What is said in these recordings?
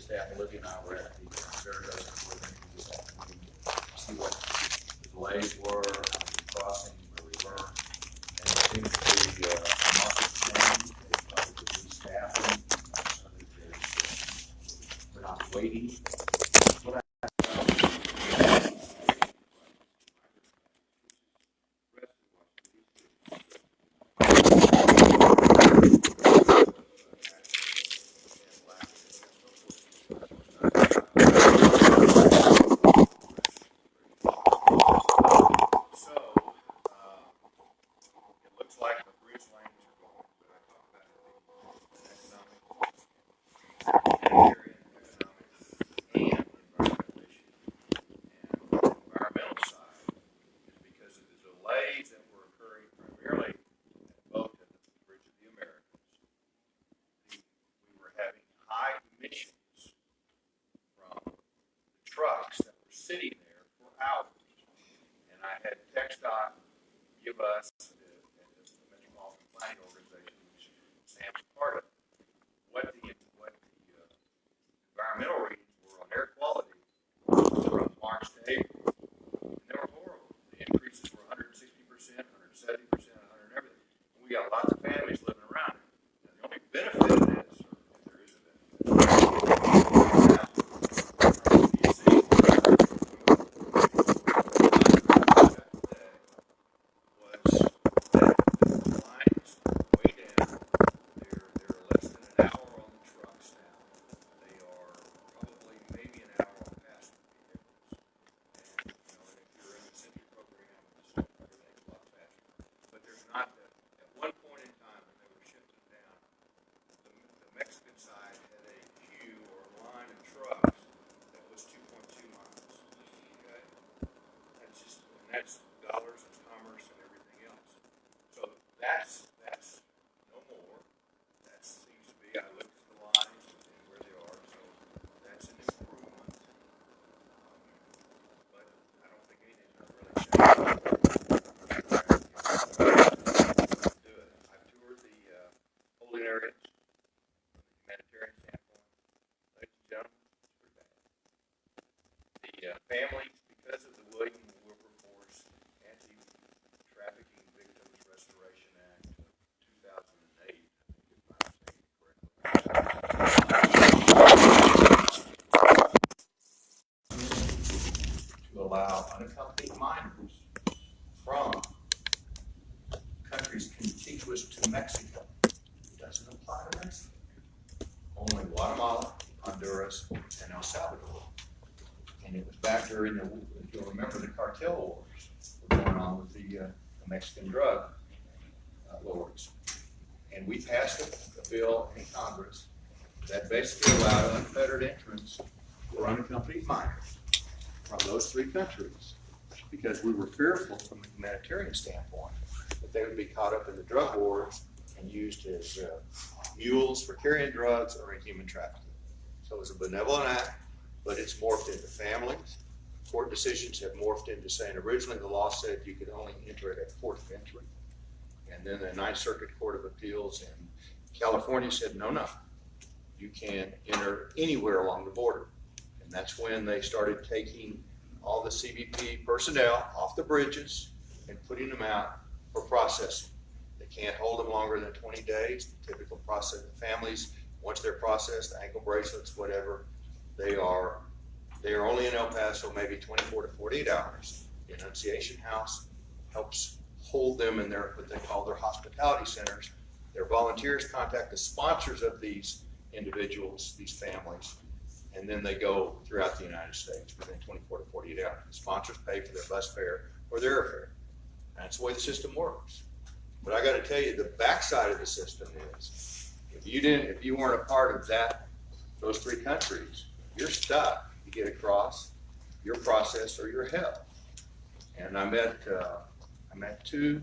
staff, Olivia and I were at the Saratoga where they did that meeting to see what the delays were, how we were crossing, where we were. And it seems to be a market change. They probably restaffing so that we're not waiting. What trucks that were sitting there for hours. And I had TxDOT give us, the Metropolitan Planning Organization, which Sam's part of, what the environmental readings were on air quality from March to April. And they were horrible. The increases were 160%, 170%, 100 and everything. And we got lots of families living around it. And the only benefit of this, or if there is a benefit, that's dollars and commerce and everything else. So that's no more. That seems to be, I looked at the lines and where they are, so that's an improvement. But I don't think anything's going to really change. Do it. I've toured the holding areas from the humanitarian standpoint. Ladies and gentlemen, it's pretty bad. The families, because of the William Wilberforce Anti-Trafficking Victims Restoration Act of 2008, if I'm saying it correctly, to allow unaccompanied minors from countries contiguous to Mexico. It doesn't apply to Mexico. Only Guatemala, Honduras, and El Salvador. And it was back during the, if you'll remember, the cartel wars were going on with the Mexican drug lords. And we passed a bill in Congress that basically allowed unfettered entrance for unaccompanied minors from those three countries, because we were fearful from a humanitarian standpoint that they would be caught up in the drug wars and used as mules for carrying drugs or in human trafficking. So it was a benevolent act, but it's morphed into families. Court decisions have morphed into saying originally the law said you could only enter it at port of entry. And then the Ninth Circuit Court of Appeals in California said, no, you can enter anywhere along the border. And that's when they started taking all the CBP personnel off the bridges and putting them out for processing. They can't hold them longer than 20 days. The typical process, the families, once they're processed, ankle bracelets, whatever, they are only in El Paso maybe 24 to 48 hours. The Annunciation House helps hold them in their, what they call their hospitality centers. Their volunteers contact the sponsors of these individuals, these families, and then they go throughout the United States within 24 to 48 hours. The sponsors pay for their bus fare or their airfare. That's the way the system works. But I got to tell you, the backside of the system is, if you weren't a part of those three countries, you're stuck. You get across, your process or your held. And I met two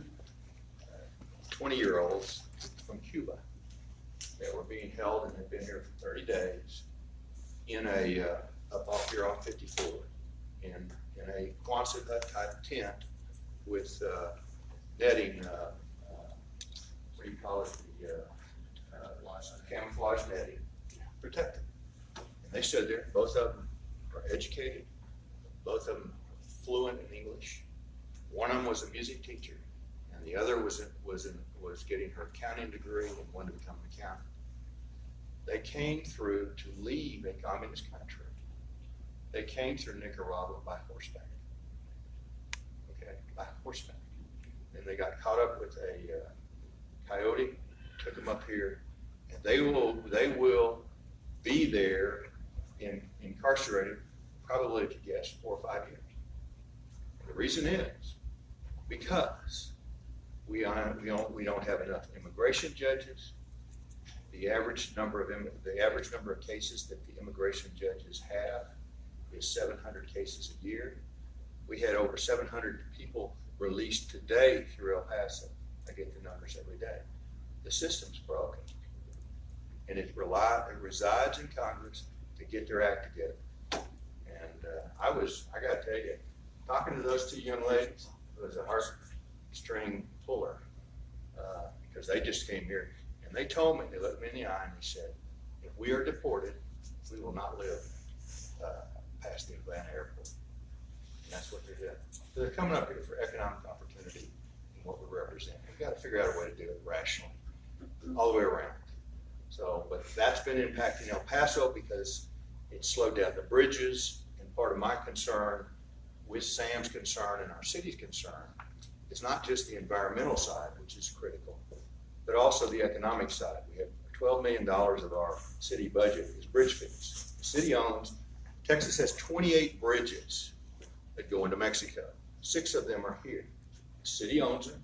20-year-olds from Cuba that were being held and had been here for 30 days in up off here off 54 in a Quonset hut type tent with netting, what do you call it, the camouflage netting, protected. And they stood there. Both of them are educated. Both of them fluent in English. One of them was a music teacher, and the other was getting her accounting degree and wanted to become an accountant. They came through to leave a communist country. They came through Nicaragua by horseback. Okay, by horseback. And they got caught up with a coyote, took them up here, and they will be there incarcerated, probably, if you guess, 4 or 5 years. And the reason is because we don't have enough immigration judges. The average number of cases that the immigration judges have is 700 cases a year. We had over 700 people released today through El Paso. I get the numbers every day. The system's broken, and it resides in Congress to get their act together. And I got to tell you, talking to those two young ladies, it was a heartstring puller, because they just came here and they told me, they looked me in the eye and they said, if we are deported, we will not live past the Atlanta airport. And that's what they're doing. So they're coming up here for economic opportunity and what we represent. We've got to figure out a way to do it rationally, all the way around. So, but that's been impacting El Paso because it slowed down the bridges. And part of my concern with Sam's concern and our city's concern is not just the environmental side, which is critical, but also the economic side. We have $12 million of our city budget is bridge fees. The city Texas has 28 bridges that go into Mexico. 6 of them are here. The city owns them.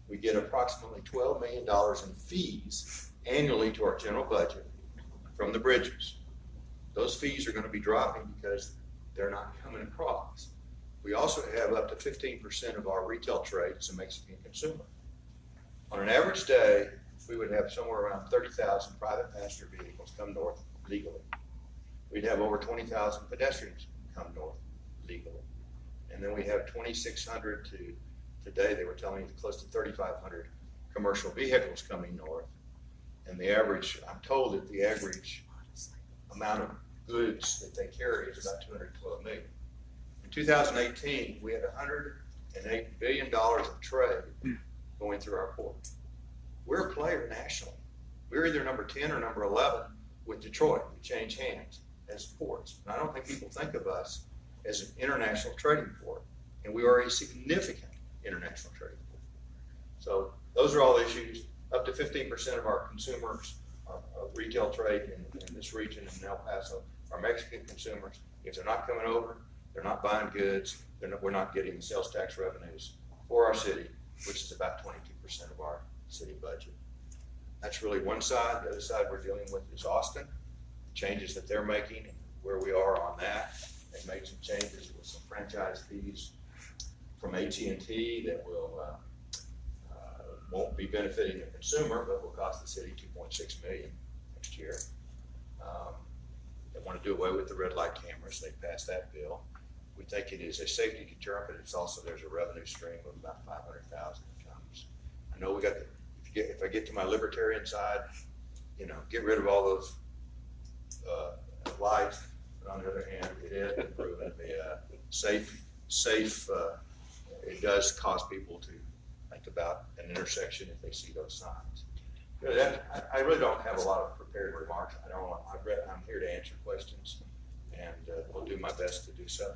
We get approximately $12 million in fees annually to our general budget from the bridges. Those fees are going to be dropping because they're not coming across. We also have up to 15% of our retail trade as a Mexican consumer. On an average day, we would have somewhere around 30,000 private passenger vehicles come north legally. We'd have over 20,000 pedestrians come north legally. And then we have 2,600 to today, they were telling me close to 3,500 commercial vehicles coming north. And the average, I'm told that the average amount of goods that they carry is about 212 million. In 2018, we had $108 billion of trade going through our port. We're a player nationally. We're either number 10 or number 11 with Detroit. We change hands as ports. And I don't think people think of us as an international trading port. And we are a significant international trading port. So those are all issues. Up to 15% of our consumers, our retail trade in this region in El Paso, are Mexican consumers. If they're not coming over, they're not buying goods, we're not getting the sales tax revenues for our city, which is about 22% of our city budget. That's really one side. The other side we're dealing with is Austin, the changes that they're making and where we are on that. They made some changes with some franchise fees from AT&T that will won't be benefiting the consumer, but will cost the city $2.6 million next year. They want to do away with the red light cameras. They passed that bill. We think it is a safety deterrent, but it's also, there's a revenue stream of about $500,000 that comes. I know we got if I get to my libertarian side, get rid of all those lights. But on the other hand, it is improving the safe. It does cause people to think about an intersection if they see those signs. I really don't have a lot of prepared remarks. I'm here to answer questions, and we'll do my best to do so.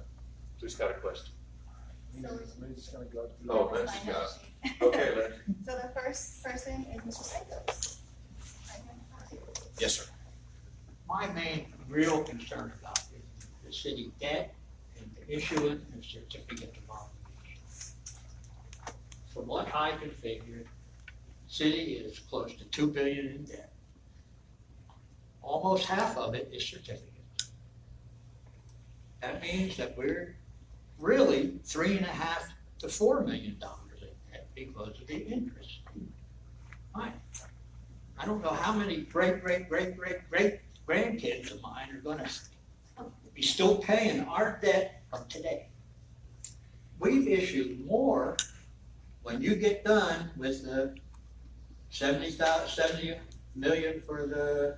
Who's got a question? Lindsay's gonna go. Oh, Lindsay's got it. Okay, Lindsay. So the first person is Mr. Santos. Yes, sir. My main real concern about is the city debt and the issuing of certificate of obligation. From what I can figure, the city is close to $2 billion in debt. Almost half of it is certificates. That means that we're really $3.5 to $4 million in debt because of the interest. Fine. I don't know how many great grandkids of mine are going to be still paying our debt of today. We've issued more when you get done with the 70 million for the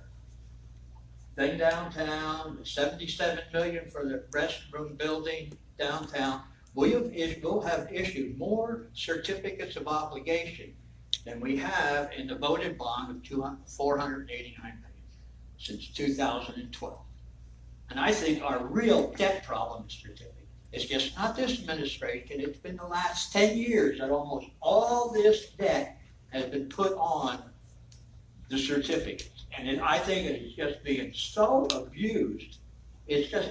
thing downtown, the 77 million for the restroom building downtown. We'll have issued more certificates of obligation than we have in the voted bond of 489 million since 2012. And I think our real debt problem, Mr. Tippett, is just not this administration. It's been the last 10 years that almost all this debt has been put on the certificates. And I think it is just being so abused. It's just,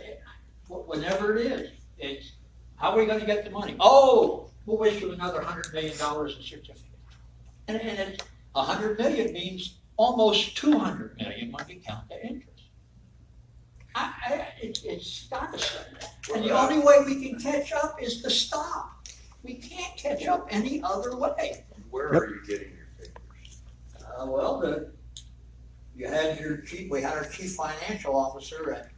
whenever it is, it's, how are we going to get the money? Oh, we'll issue another $100 million in certificates. And it's, 100 million means almost 200 million when you count the interest. It's astonishing. And the only way we can catch up is to stop. We can't catch up any other way. Where are you getting your figures? Well, you had your chief, we had our chief financial officer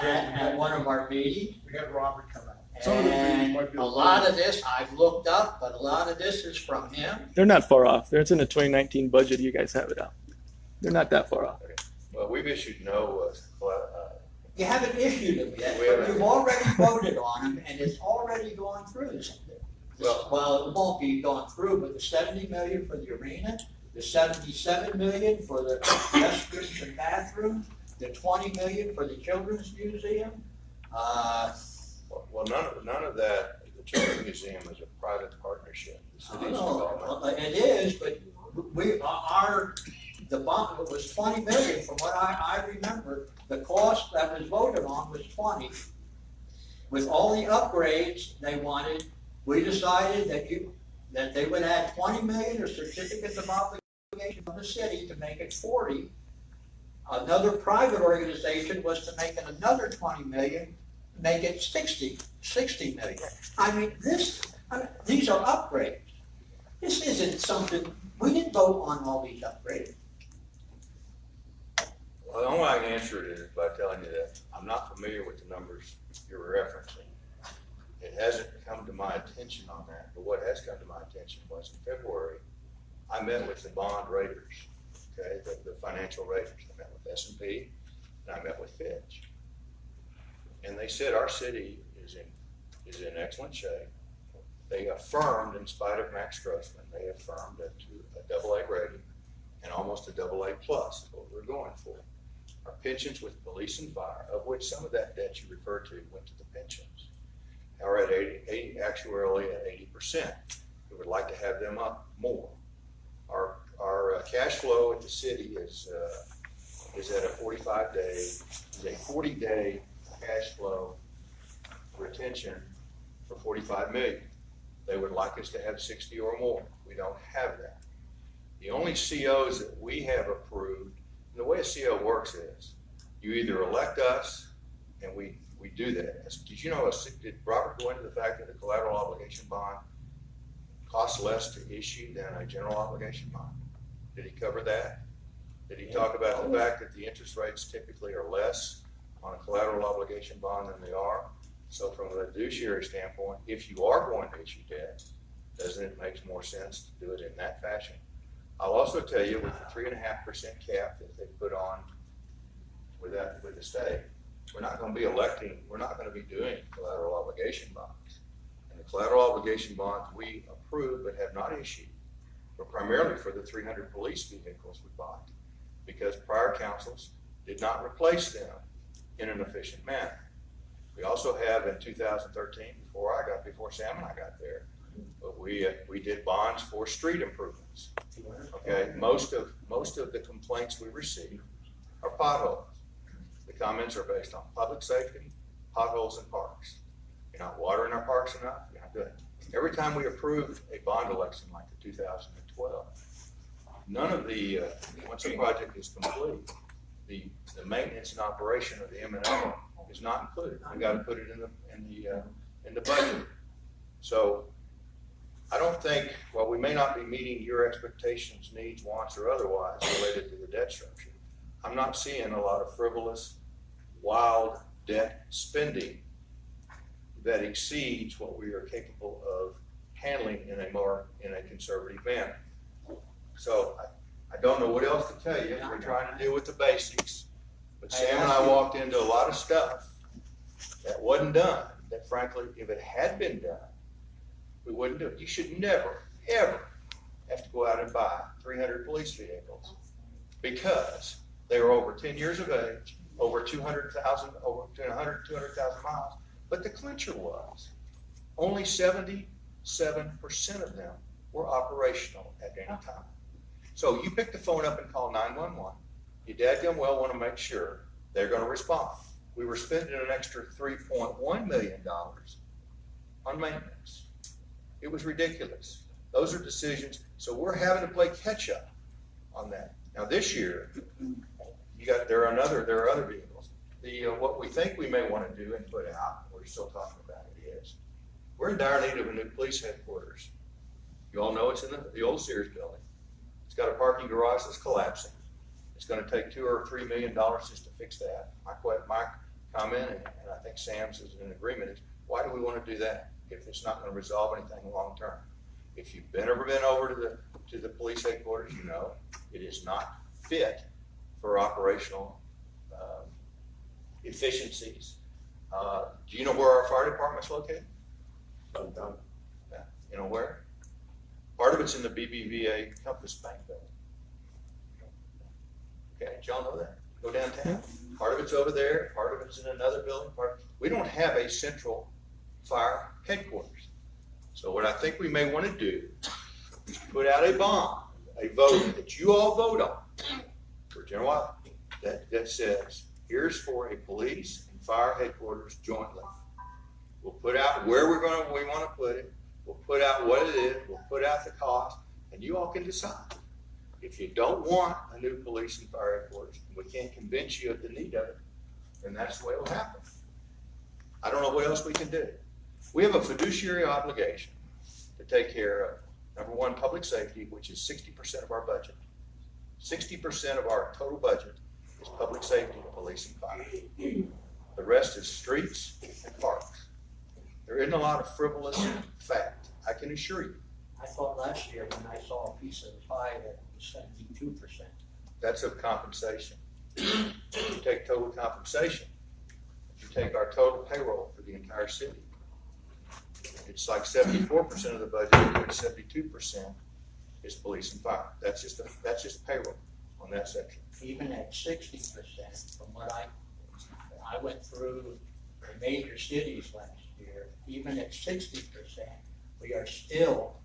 at one of our meetings. We had Robert come out. And a lot of this I've looked up, but a lot of this is from him. They're not far off. It's in the 2019 budget. You guys have it out. They're not that far off. Well, we've issued no, You haven't issued them yet, We but haven't. you've already voted on them, and it's already going through. Well, it won't be going through, but the 70 million for the arena, the 77 million for the restrooms and bathrooms, the 20 million for the children's museum. well, none of that, the Children's Museum is a private partnership. The I city's know, development. it is, but the bond was 20 million from what I remember. The cost that was voted on was 20. With all the upgrades they wanted, we decided that they would add 20 million or certificates of obligation from the city to make it 40. Another private organization was to make it another 20 million, make it 60 million. I mean, these are upgrades. This isn't something, we didn't vote on all these upgrades. Well, the only way I can answer it is by telling you that I'm not familiar with the numbers you're referencing. It hasn't come to my attention on that, but what has come to my attention was in February, I met with the bond raters, okay, the financial raters. I met with S&P and I met with Fitch. And they said our city is in excellent shape. They affirmed, in spite of Max Grossman, they affirmed a AA rating and almost a AA plus is what we're going for. Our pensions with police and fire, of which some of that debt you referred to went to the pensions, are at 80 actuarially at 80%. We would like to have them up more. Our cash flow at the city is at a 40-day cash flow retention for 45 million. They would like us to have 60 or more. We don't have that. The only COs that we have approved, and the way a CO works is, you either elect us, and we do that. Did you know, did Robert go into the fact that a collateral obligation bond costs less to issue than a general obligation bond? Did he cover that? Did he talk about the fact that the interest rates typically are less on a collateral obligation bond than they are? So from a fiduciary standpoint, if you are going to issue debt, doesn't it make more sense to do it in that fashion? I'll also tell you, with the 3.5% cap that they put on with the state, we're not going to be doing collateral obligation bonds. And the collateral obligation bonds we approved but have not issued were primarily for the 300 police vehicles we bought, because prior councils did not replace them in an efficient manner. We also have in 2013, before Sam and I got there, but we did bonds for street improvements. Okay, most of the complaints we receive are potholes. The comments are based on public safety, potholes in parks. You're not watering our parks enough, you're not doing it. Every time we approve a bond election like the 2012, none of the, once a project is complete, the maintenance and operation of the M&O is not included. We got to put it in the budget. So I don't think, while we may not be meeting your expectations, needs, wants, or otherwise related to the debt structure, I'm not seeing a lot of frivolous, wild debt spending that exceeds what we are capable of handling in a conservative manner. So I don't know what else to tell you. We're trying to deal with the basics. But Sam and I walked into a lot of stuff that wasn't done, that frankly, if it had been done, we wouldn't do it. You should never, ever have to go out and buy 300 police vehicles because they were over 10 years of age, over 200,000 miles. But the clincher was only 77% of them were operational at any time. So you pick the phone up and call 911. Your dadgum well want to make sure they're going to respond. We were spending an extra $3.1 million on maintenance. It was ridiculous. Those are decisions. So we're having to play catch up on that. Now this year, there are other vehicles. What we think we may want to do and put out, we're still talking about it, is we're in dire need of a new police headquarters. You all know it's in the old Sears building. It's got a parking garage that's collapsing. It's going to take $2 or $3 million just to fix that. My comment, and I think Sam's is in agreement, is why do we want to do that if it's not going to resolve anything long term? If you've ever been over to the police headquarters, you know it is not fit for operational efficiencies. Do you know where our fire department's located? Yeah. You know where? Part of it's in the BBVA Compass Bank building. Okay, did y'all know that? Go downtown. Part of it's over there. Part of it's in another building. We don't have a central fire headquarters. So what I think we may want to do is put out a bond, a vote that you all vote on for general that says, here's for a police and fire headquarters jointly. We'll put out where we want to put it. We'll put out what it is. We'll put out the cost, and you all can decide. If you don't want a new police and fire headquarters, we can't convince you of the need of it, then that's the way it'll happen. I don't know what else we can do. We have a fiduciary obligation to take care of, number one, public safety, which is 60% of our budget. 60% of our total budget is public safety, police, and fire. The rest is streets and parks. There isn't a lot of frivolous fact, I can assure you. I thought last year when I saw a piece of the pie that was 72%. That's of compensation. You take total compensation, you take our total payroll for the entire city. It's like 74% of the budget, and 72% is police and fire. That's just payroll on that section. Even at 60%, from what I went through the major cities last year, even at 60%, we are still,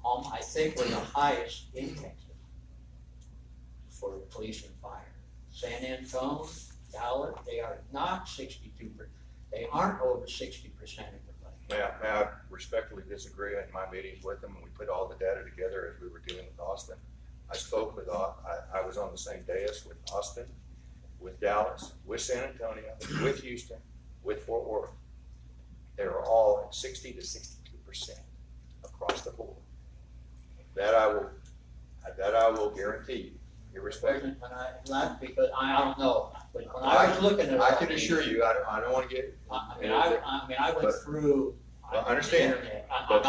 I think we're the highest in Texas for police and fire. San Antonio, Dallas, they are not 62%. They aren't over 60% of the budget. May I respectfully disagree in my meetings with them, and we put all the data together as we were dealing with Austin. I spoke with, I was on the same dais with Austin, with Dallas, with San Antonio, with Houston, with Fort Worth. They are all at 60 to 62% across the board. That I will guarantee you, irrespective. Because I don't know, but when I was looking at it, I can assure you, I don't want to get. I went through. Well, I understand. I'm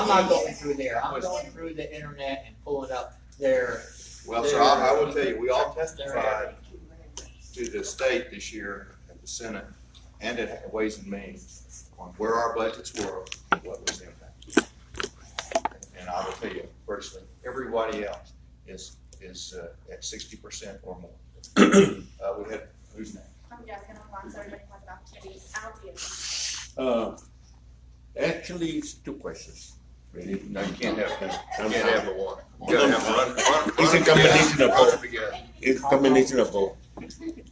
not going through there. I'm going through the internet and pulling up their. Well, sir, I will tell you, we all testified to the state this year at the Senate and at Ways and Means on where our budgets were, and what was the impact. And I will tell you personally, everybody else is at 60% or more. We had, who's next? Yeah, kind of long, so everybody has an opportunity. Actually, it's two questions. Really. No, you can't have this. You can't have the one. You gotta have run. It's a combination of both. Together. It's a combination of both.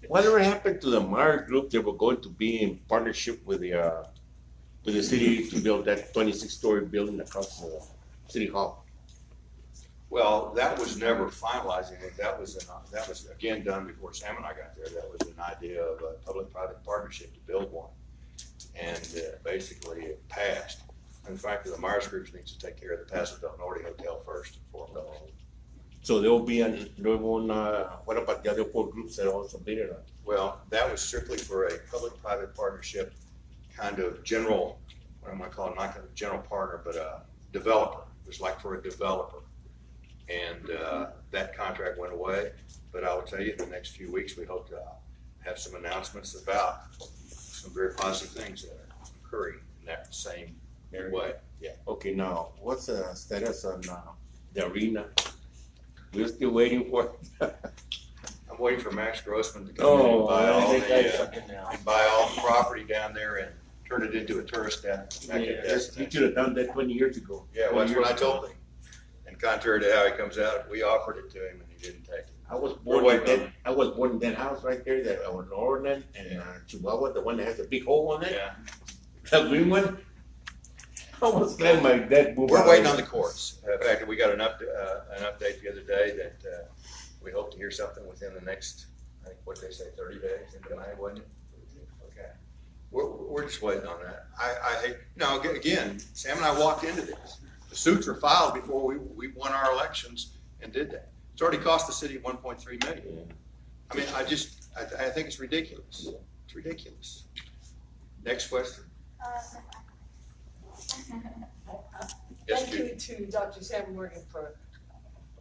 Whatever happened to the Myers Group, they were going to be in partnership with the city to build that 26-story building across the City Hall. Well, that was never finalizing it. That was again done before Sam and I got there. That was an idea of a public-private partnership to build one. And basically it passed. In fact, the Myers Group needs to take care of the Paso District Hotel first before going on. So there will be what about the other four groups that also bid on? Well, that was strictly for a public-private partnership kind of general, what am I calling, not kind of general partner, but a developer. It was like for a developer. And that contract went away, but I will tell you, in the next few weeks, we hope to have some announcements about some very positive things that are occurring in that same way. Yeah. Okay, now, what's the status on the arena? We're still waiting for it. I'm waiting for Max Grossman to come in and buy all that guy's the, fucking now. and buy all the property down there and turn it into a tourist Yeah, destination. he should have done that 20 years ago. Yeah, well, that's what I told him. And contrary to how he comes out, we offered it to him and he didn't take it. I was We're born in waiting on that. I was born in that house right there, that Orland and Chihuahua, the one that has a big hole on it, Yeah, the green one. I almost let my dad move. we're out. waiting on the courts. In fact, we got an update the other day that we hope to hear something within the next, I think, what they say, 30 days into May, wasn't it? Okay. We're just waiting on that. I hate, no, again, Sam and I walked into this. The suits were filed before we won our elections and did that. It's already cost the city 1.3 million. I mean, I think it's ridiculous. It's ridiculous. Next question. Yes, Thank Judy. you to Dr. Sam Morgan for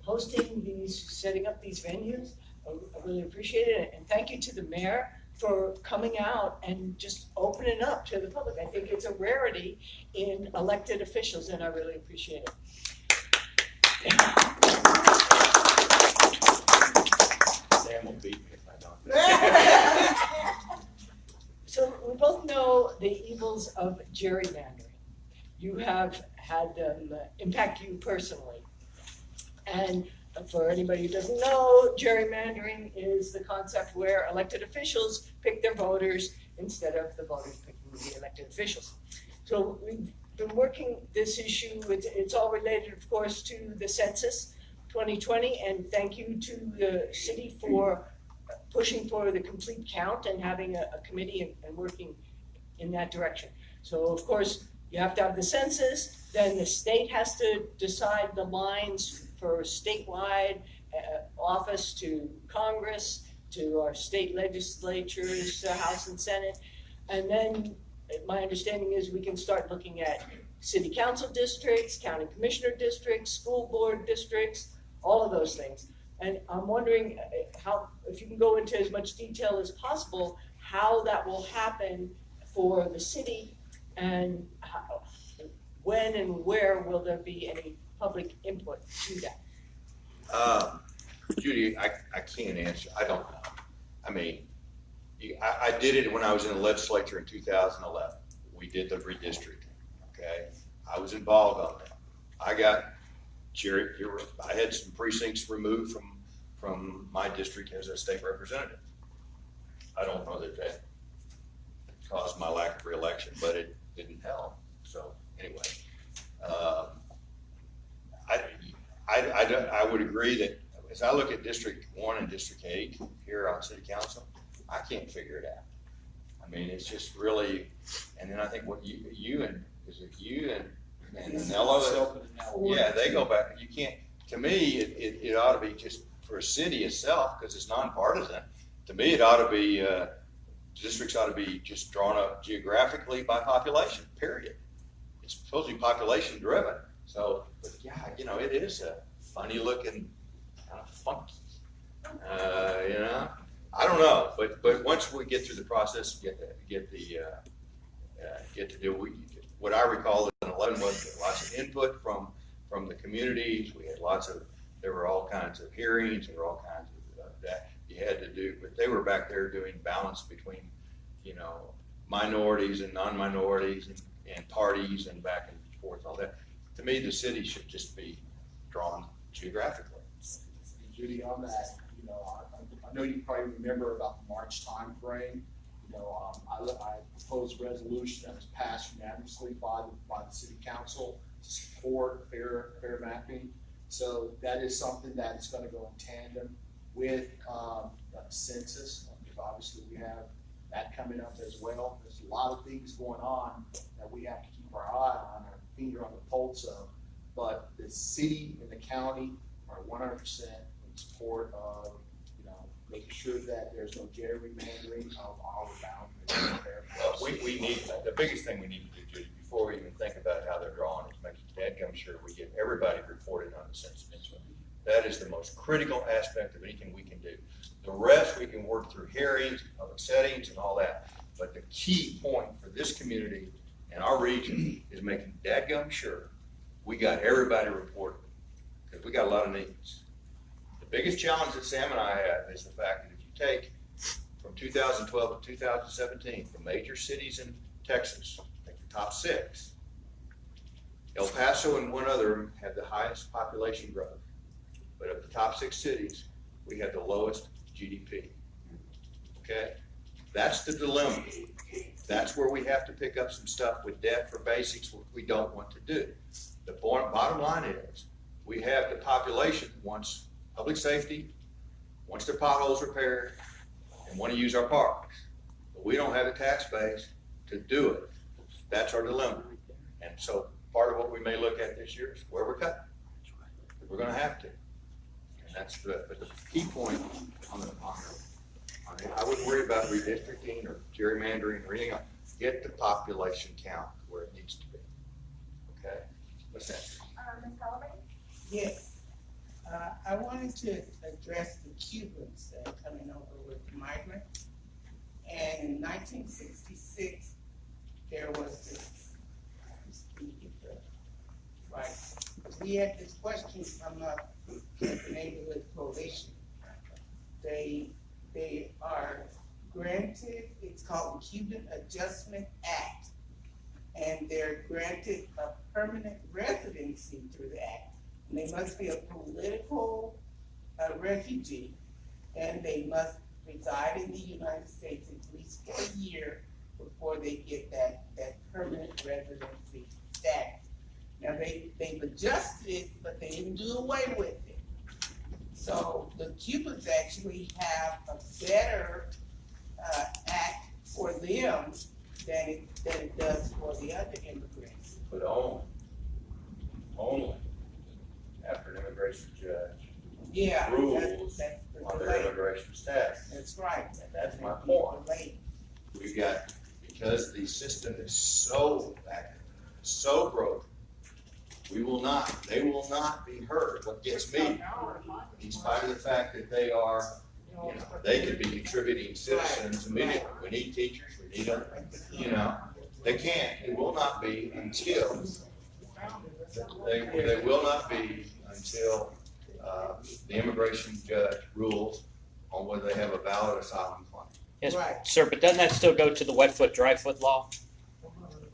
hosting these, setting up these venues. I really appreciate it. And thank you to the mayor for coming out and just opening up to the public. I think it's a rarity in elected officials, and I really appreciate it. Sam will beat me if I don't. So we both know the evils of gerrymandering. You have had them impact you personally. And for anybody who doesn't know, gerrymandering is the concept where elected officials pick their voters instead of the voters picking the elected officials. So we've been working this issue. It's all related, of course, to the census 2020, and thank you to the city for pushing for the complete count and having a committee and working in that direction. So, of course, you have to have the census, then the state has to decide the lines for statewide office to Congress, to our state legislatures, House and Senate. And then my understanding is we can start looking at city council districts, county commissioner districts, school board districts, all of those things. And I'm wondering how, if you can go into as much detail as possible, how that will happen for the city, and how, when and where will there be any public input to that? Judy, I can't answer. I don't know. I mean, I did it when I was in the legislature in 2011. We did the redistricting, okay? I was involved on that. I had some precincts removed from my district as a state representative. I don't know that caused my lack of reelection, but it didn't help. So anyway, I would agree that as I look at District 1 and District 8 here on City Council, I can't figure it out. I mean, it's just really, and then I think what you and Nello, yeah, they go back. You can't, to me, it ought to be just for a city itself, because it's nonpartisan. To me, it ought to be, districts ought to be just drawn up geographically by population, period. It's supposed to be population driven. So, but yeah, it is a funny looking, kind of funky, I don't know, but once we get through the process, get to do what I recall in 11 was lots of input from the communities. We had there were all kinds of hearings, there were all kinds of that you had to do, but they were back there doing balance between, minorities and non-minorities and parties and back and forth, all that. To me, the city should just be drawn geographically. Judy, on that, I know you probably remember about the March timeframe. I proposed a resolution that was passed unanimously by the city council to support fair mapping. So that is something that is going to go in tandem with the census, because obviously we have that coming up as well. There's a lot of things going on that we have to keep our eye on, our finger on the pulse of. But the city and the county are 100% in support of, making sure that there's no gerrymandering of our boundaries. Well, we need, the biggest thing we need to do, Judy, before we even think about how they're drawn, is make dadgum sure we get everybody reported on the census. That is the most critical aspect of anything we can do. The rest we can work through hearings, public settings, and all that. But the key point for this community and our region is making dadgum sure we got everybody reported, because we got a lot of needs. The biggest challenge that Sam and I have is the fact that if you take from 2012 to 2017, the major cities in Texas, like the top 6, El Paso and one other had the highest population growth. But of the top 6 cities, we had the lowest GDP. Okay? That's the dilemma. That's where we have to pick up some stuff with debt for basics, what we don't want to do. The bottom line is, we have the population that wants public safety, wants their potholes repaired, and want to use our parks. But we don't have the tax base to do it. That's our dilemma. And so part of what we may look at this year is where we're cutting. We're going to have to. And that's but the key point on it, I wouldn't worry about redistricting or gerrymandering or anything else. Get the population count where it needs to be. Okay? What's that? Ms. Sullivan? Yes. I wanted to address the Cubans that are coming over with migrants. And in 1966, there was this, right, we had this question come up at the Neighborhood Coalition. They are granted, it's called the Cuban Adjustment Act, and they're granted a permanent residency through the act. And they must be a political refugee, and they must reside in the United States at least for a year before they get that permanent residency status. Now they've adjusted it, but they didn't do away with it. So the Cubans actually have a better act for them than it does for the other immigrants. But only after an immigration judge Yeah, rules that's the on their delay. immigration status. That's right. That's my the point. delay. We've got, because the system is so active, so broken, they will not be heard. What gets me, in spite of the fact that they are, they could be contributing citizens immediately. We need teachers, we need them, they can't. It will not be until, they will not be until the immigration judge rules on whether they have a valid asylum claim. Yes, Right. sir, but doesn't that still go to the wet foot, dry foot law?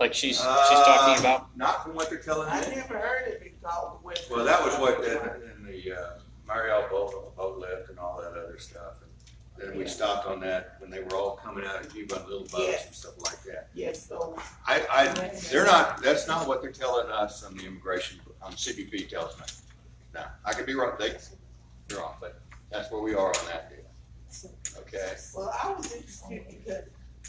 Like she's talking about? Not from what they're telling I me. never heard it been called the West. Well, that was what in the Mariel boat lift and all that other stuff. And then we stopped on that when they were all coming out of Cuba on little boats and stuff like that. Yes, so They're not, that's not what they're telling us on the immigration, on CBP tells me. Now, I could be wrong, they're wrong, but that's where we are on that deal. Okay? well, I was interested because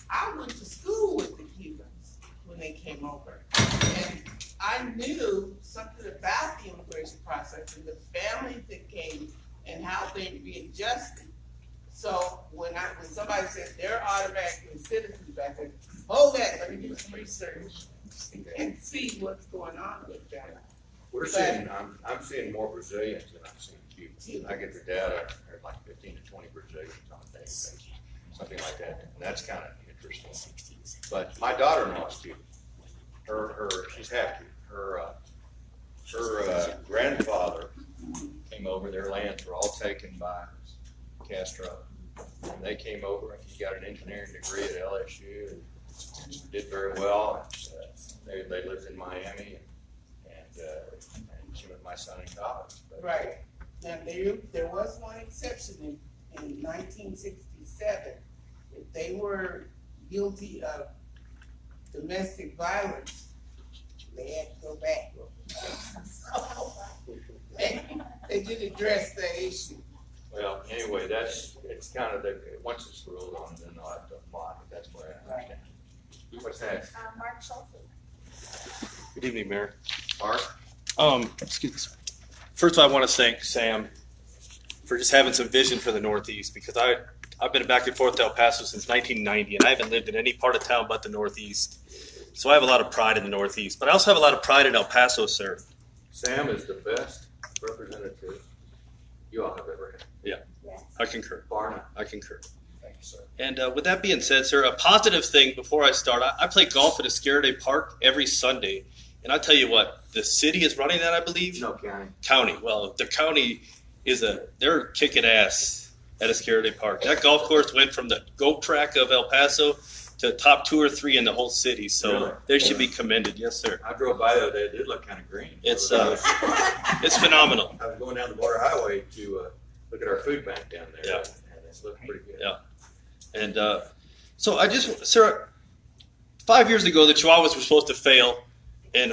I went to school with the Cubans when they came over. And I knew something about the immigration process and the families that came and how they readjusted. So when somebody says they're automatically citizens, I said, hold that, let me do some research and see what's going on with them. We're seeing, I'm seeing more Brazilians than I'm seeing Cubans. I get the data, there's like 15 to 20 Brazilians on a daily basis, something like that. And that's kind of interesting. But my daughter-in-law is Cuban. She's half Cuban. Her grandfather came over. Their lands were all taken by Castro, and they came over. He got an engineering degree at LSU and did very well. They lived in Miami, and she went with my son in college. But, Right. Now, there was one exception in 1967. If they were guilty of domestic violence, they had to go back. They did address that issue. well, anyway, it's kind of once it's ruled on, then they'll have to apply. That's where I understand. What's that? Mark Schultz. Good evening, Mayor. Mark? Excuse me. First, I want to thank Sam for just having some vision for the Northeast, because I've been back and forth to El Paso since 1990, and I haven't lived in any part of town but the Northeast. So I have a lot of pride in the Northeast, but I also have a lot of pride in El Paso, sir. Sam is the best representative you all have ever had. I concur. Bar none. I concur. Thank you, sir. And with that being said, sir, a positive thing before I start, I play golf at Escaraday Park every Sunday. And I'll tell you what, the city is running that, I believe. No, county. County. Well, the county they're kicking ass at Escaraday Park. That golf course went from the GOAT track of El Paso to top 2 or 3 in the whole city. So Really? they should be commended. Yes, sir. I drove by the other day. It did look kind of green. It's phenomenal. I was going down the border highway to look at our food bank down there. Yeah. And it's looking pretty good. Yeah. And so sir, 5 years ago, the Chihuahuas were supposed to fail. And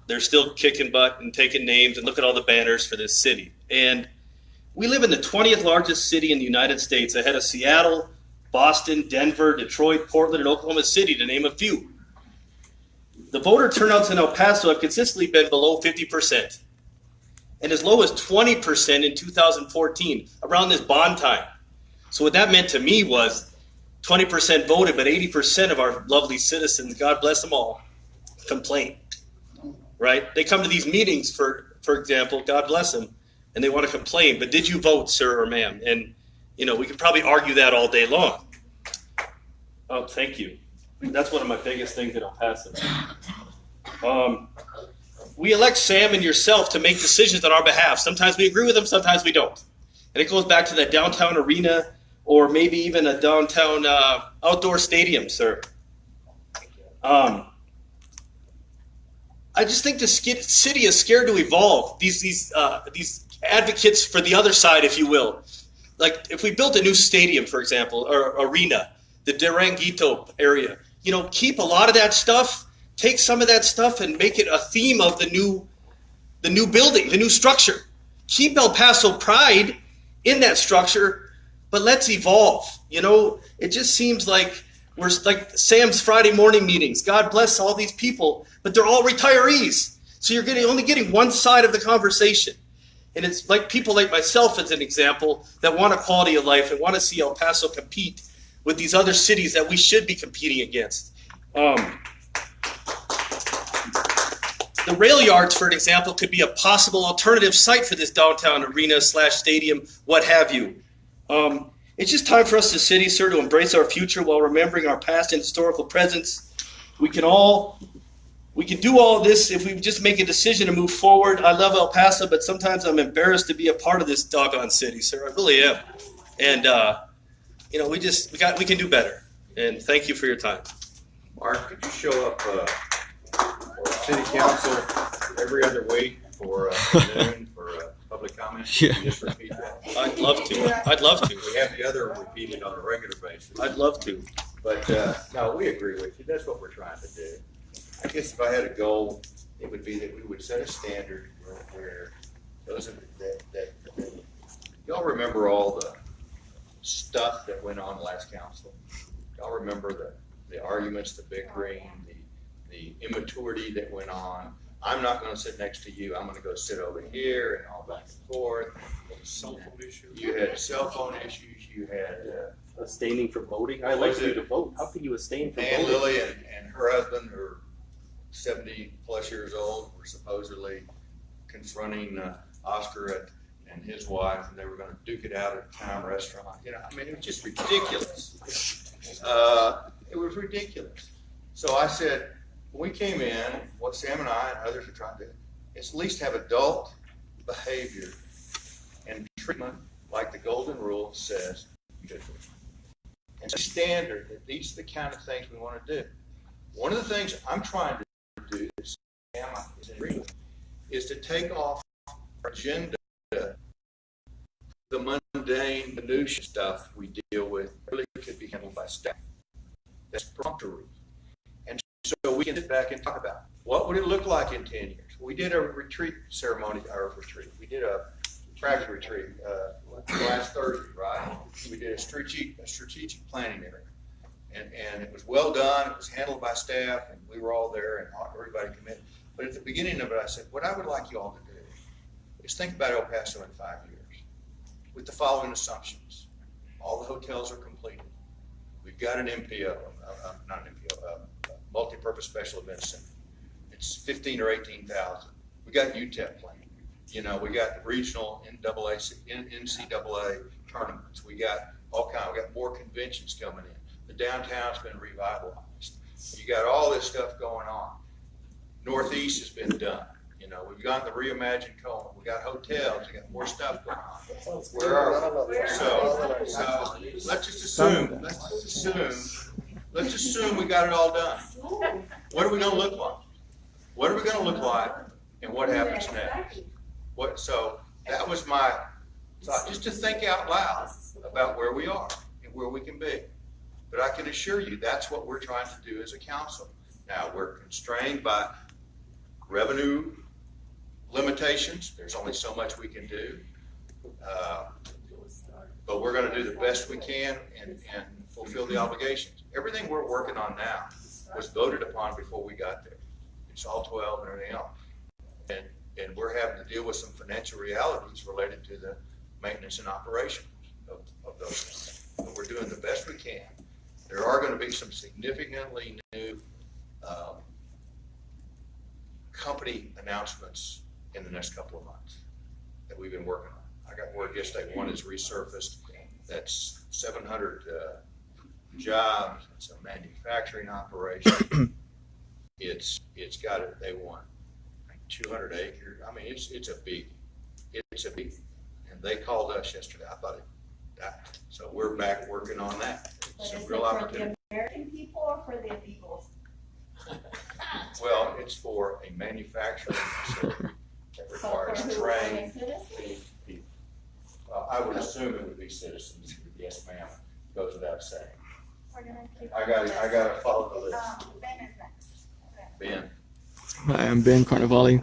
they're still kicking butt and taking names. And look at all the banners for this city. And we live in the 20th largest city in the United States, ahead of Seattle, Boston, Denver, Detroit, Portland, and Oklahoma City, to name a few. The voter turnouts in El Paso have consistently been below 50%, and as low as 20% in 2014, around this bond time. So what that meant to me was 20% voted, but 80% of our lovely citizens, God bless them all, complain. Right? They come to these meetings, for example, God bless them, and they want to complain. But did you vote, sir or ma'am? And we could probably argue that all day long. Oh, thank you. That's one of my biggest things in El Paso. We elect Sam and yourself to make decisions on our behalf. Sometimes we agree with them, sometimes we don't. And it goes back to that downtown arena, or maybe even a downtown outdoor stadium, sir. I just think the city is scared to evolve. These advocates for the other side, if you will. Like if we built a new stadium, for example, or arena, the Duranguito area, keep a lot of that stuff, take some of that stuff and make it a theme of the new building, the new structure. Keep El Paso pride in that structure, but let's evolve. It just seems like we're like Sam's Friday morning meetings. God bless all these people, but they're all retirees. So you're only getting one side of the conversation. And it's like people like myself, as an example, that want a quality of life and want to see El Paso compete with these other cities that we should be competing against. The rail yards, for an example, could be a possible alternative site for this downtown arena/stadium, what have you. It's just time for us as a city, sir, to embrace our future while remembering our past and historical presence. We can do all this if we just make a decision to move forward. I love El Paso, but sometimes I'm embarrassed to be a part of this doggone city, sir. I really am. And, we can do better. And thank you for your time. Mark, could you show up for city council every other week for noon for public comment? Yeah. Just repeat that. I'd love to. We have the other repeated on a regular basis. I'd love to. But no, we agree with you. That's what we're trying to do. I guess if I had a goal, it would be that we would set a standard where those that y'all remember all the stuff that went on last council. Y'all remember the arguments, the bickering, the immaturity that went on. I'm not going to sit next to you. I'm going to go sit over here and all back and forth. Cell phone issue. You had cell phone issues. You had Abstaining from voting? I like you to vote. How can you abstain from Ann voting? Lilly and her husband, who are 70 plus years old, were supposedly confronting Oscar and his wife, and they were going to duke it out at a Time restaurant. It was just ridiculous. It was ridiculous. So I said, when we came in, what Sam and I and others are trying to do is at least have adult behavior and treatment like the Golden Rule says you should. And it's a standard that these are the kind of things we want to do. One of the things I'm trying to do, Sam is in agreement, is to take off our agenda the mundane minutiae stuff we deal with really could be handled by staff. That's perfunctory. And so we can sit back and talk about what would it look like in 10 years. We did a retreat ceremony, we did a practice retreat last Thursday, right? We did a strategic planning area. And it was well done, it was handled by staff, and we were all there, and everybody committed. But at the beginning of it, I said, what I would like you all to do is think about El Paso in 5 years with the following assumptions. All the hotels are completed. We've got an MPO, not an MPO, multi-purpose special event center. It's 15 or 18,000. We got UTEP planned. You know, we got the regional NCAA tournaments. We got all kinds. We got more conventions coming in. The downtown's been revitalized. You got all this stuff going on. Northeast has been done. You know, we've got the reimagined Coleman. We got hotels. We got more stuff going on. Where are we? So let's just assume. Let's assume we got it all done. What are we going to look like? What are we going to look like? And what happens next? So that was my thought, just to think out loud about where we are and where we can be. But I can assure you that's what we're trying to do as a council. Now, we're constrained by revenue limitations. There's only so much we can do. But we're going to do the best we can and fulfill the obligations. Everything we're working on now was voted upon before we got there. It's all 12 and everything else. And we're having to deal with some financial realities related to the maintenance and operation of those things. But we're doing the best we can. There are going to be some significantly new company announcements in the next couple of months that we've been working on. I got word yesterday one is resurfaced. That's 700 jobs. It's a manufacturing operation. It's got it. They want 200 acres. I mean, it's a big. And they called us yesterday. I thought that. So we're back working on that. It's a real opportunity. For the American people or for the people? Well, it's for a manufacturing facility that requires trained people. Well, I would assume it would be citizens. Yes, ma'am. Goes without saying. I got to follow the list. Ben is next. Ben. Hi, I'm Ben Carnevale.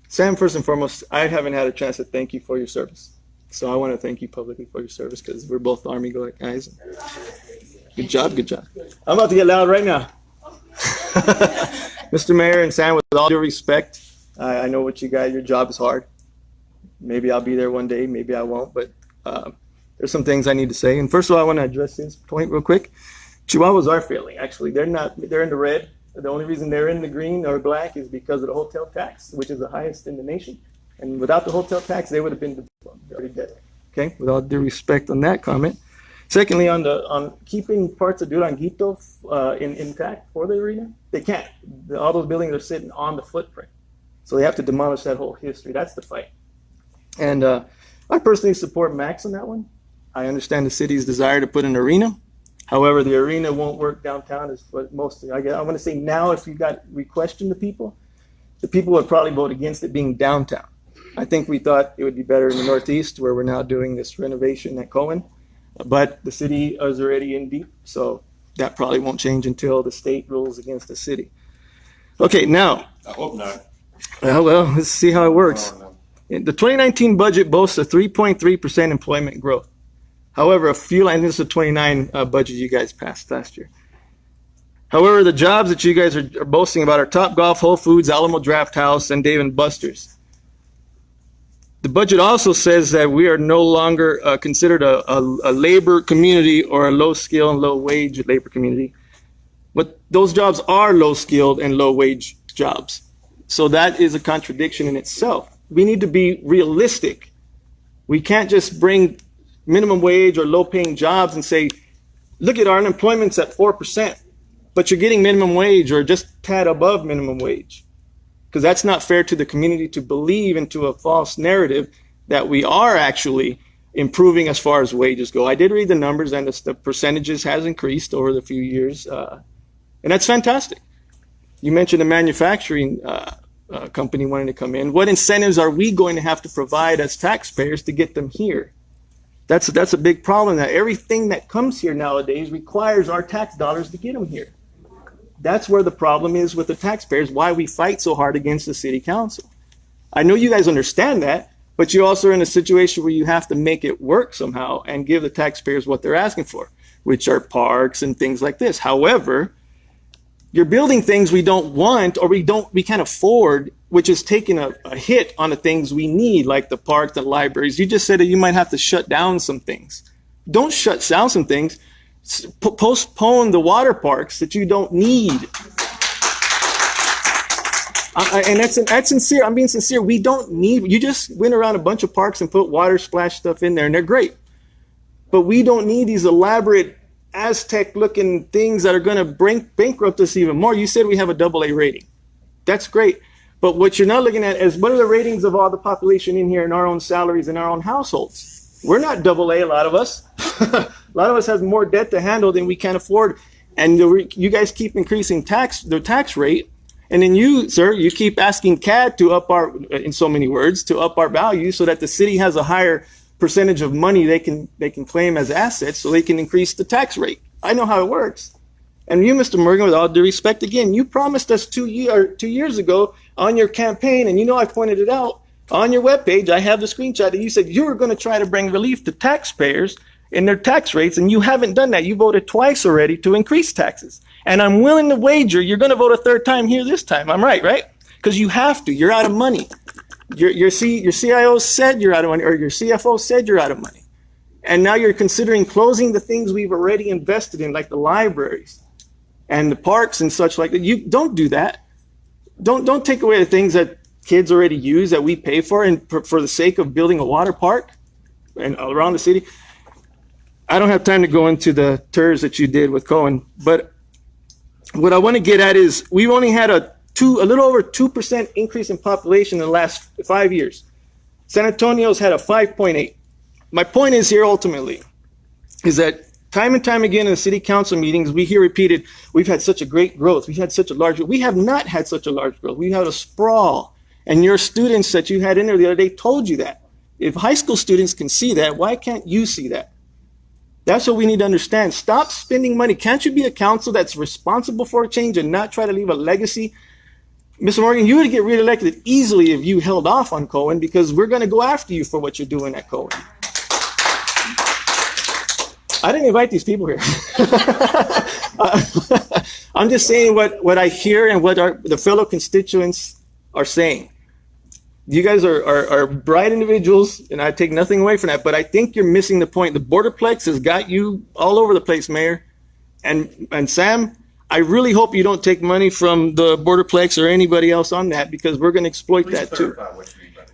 Sam, first and foremost, I haven't had a chance to thank you for your service. So I want to thank you publicly for your service because we're both Army guys. Good job, good job. I'm about to get loud right now. Mr. Mayor and Sam, with all due respect, I know what you got. Your job is hard. Maybe I'll be there one day, maybe I won't, but there's some things I need to say. And first of all, I want to address this point real quick. Chihuahuas are failing, actually. They're in the red. The only reason they're in the green or black is because of the hotel tax, which is the highest in the nation. And without the hotel tax, they would have been already dead. Okay, with all due respect on that comment. Secondly, on keeping parts of Duranguito intact for the arena, they can't. All those buildings are sitting on the footprint. So they have to demolish that whole history. That's the fight. And I personally support Max on that one. I understand the city's desire to put an arena. However, the arena won't work downtown is what mostly, I want to say now, if we question the people would probably vote against it being downtown. I think we thought it would be better in the Northeast where we're now doing this renovation at Cohen, but the city is already in deep, so that probably won't change until the state rules against the city. Okay, now. I hope not. Well, let's see how it works. The 2019 budget boasts a 3.3% employment growth. However, this is a 29 budget you guys passed last year. However, the jobs that you guys are boasting about are Topgolf, Whole Foods, Alamo Draft House, and Dave & Buster's. The budget also says that we are no longer considered a labor community or a low-skill and low-wage labor community. But those jobs are low-skilled and low-wage jobs. So that is a contradiction in itself. We need to be realistic. We can't just bring minimum wage or low-paying jobs and say, look at our unemployment's at 4%, but you're getting minimum wage or just tad above minimum wage. Because that's not fair to the community to believe into a false narrative that we are actually improving as far as wages go. I did read the numbers and the percentages has increased over the few years, and that's fantastic. You mentioned a manufacturing company wanting to come in. What incentives are we going to have to provide as taxpayers to get them here? That's a big problem. That everything that comes here nowadays requires our tax dollars to get them here. That's where the problem is with the taxpayers, why we fight so hard against the city council. I know you guys understand that, but you also are in a situation where you have to make it work somehow and give the taxpayers what they're asking for, which are parks and things like this. However, you're building things we don't want or we can't afford, which is taking a hit on the things we need, like the parks, the libraries. You just said that you might have to shut down some things. Don't shut down some things. Postpone the water parks that you don't need. And that's sincere. I'm being sincere. We don't need, you just went around a bunch of parks and put water splash stuff in there, and they're great. But we don't need these elaborate Aztec-looking things that are going to bankrupt us even more. You said we have a AA rating. That's great. But what you're not looking at is what are the ratings of all the population in here and our own salaries and our own households? We're not AA, a lot of us. A lot of us have more debt to handle than we can afford. And you guys keep increasing the tax rate. And then you, sir, you keep asking CAD to up our, in so many words, to up our value so that the city has a higher percentage of money they can claim as assets so they can increase the tax rate. I know how it works. And you, Mr. Morgan, with all due respect, again, you promised us 2 years ago on your campaign, and you know I pointed it out, on your webpage, I have the screenshot that you said you were going to try to bring relief to taxpayers in their tax rates, and you haven't done that. You voted twice already to increase taxes. And I'm willing to wager you're going to vote a third time here this time. I'm right? Because you have to. You're out of money. Your CIO said you're out of money, or your CFO said you're out of money. And now you're considering closing the things we've already invested in, like the libraries and the parks and such like that. You don't do that. Don't take away the things that kids already use that we pay for, and for the sake of building a water park and around the city. I don't have time to go into the tours that you did with Cohen, but what I want to get at is we've only had a little over 2% increase in population in the last 5 years. San Antonio's had a 5.8. My point is here ultimately is that time and time again in the city council meetings, we hear repeated, we've had such a great growth. We've had such a large growth. We have not had such a large growth. We've had a sprawl. And your students that you had in there the other day told you that. If high school students can see that, why can't you see that? That's what we need to understand. Stop spending money. Can't you be a council that's responsible for a change and not try to leave a legacy? Mr. Morgan, you would get reelected easily if you held off on Cohen, because we're going to go after you for what you're doing at Cohen. I didn't invite these people here. I'm just saying what I hear and what the fellow constituents are saying. You guys are bright individuals, and I take nothing away from that, but I think you're missing the point. The Borderplex has got you all over the place, Mayor. And Sam, I really hope you don't take money from the Borderplex or anybody else on that, because we're going to exploit that too. What you mean by the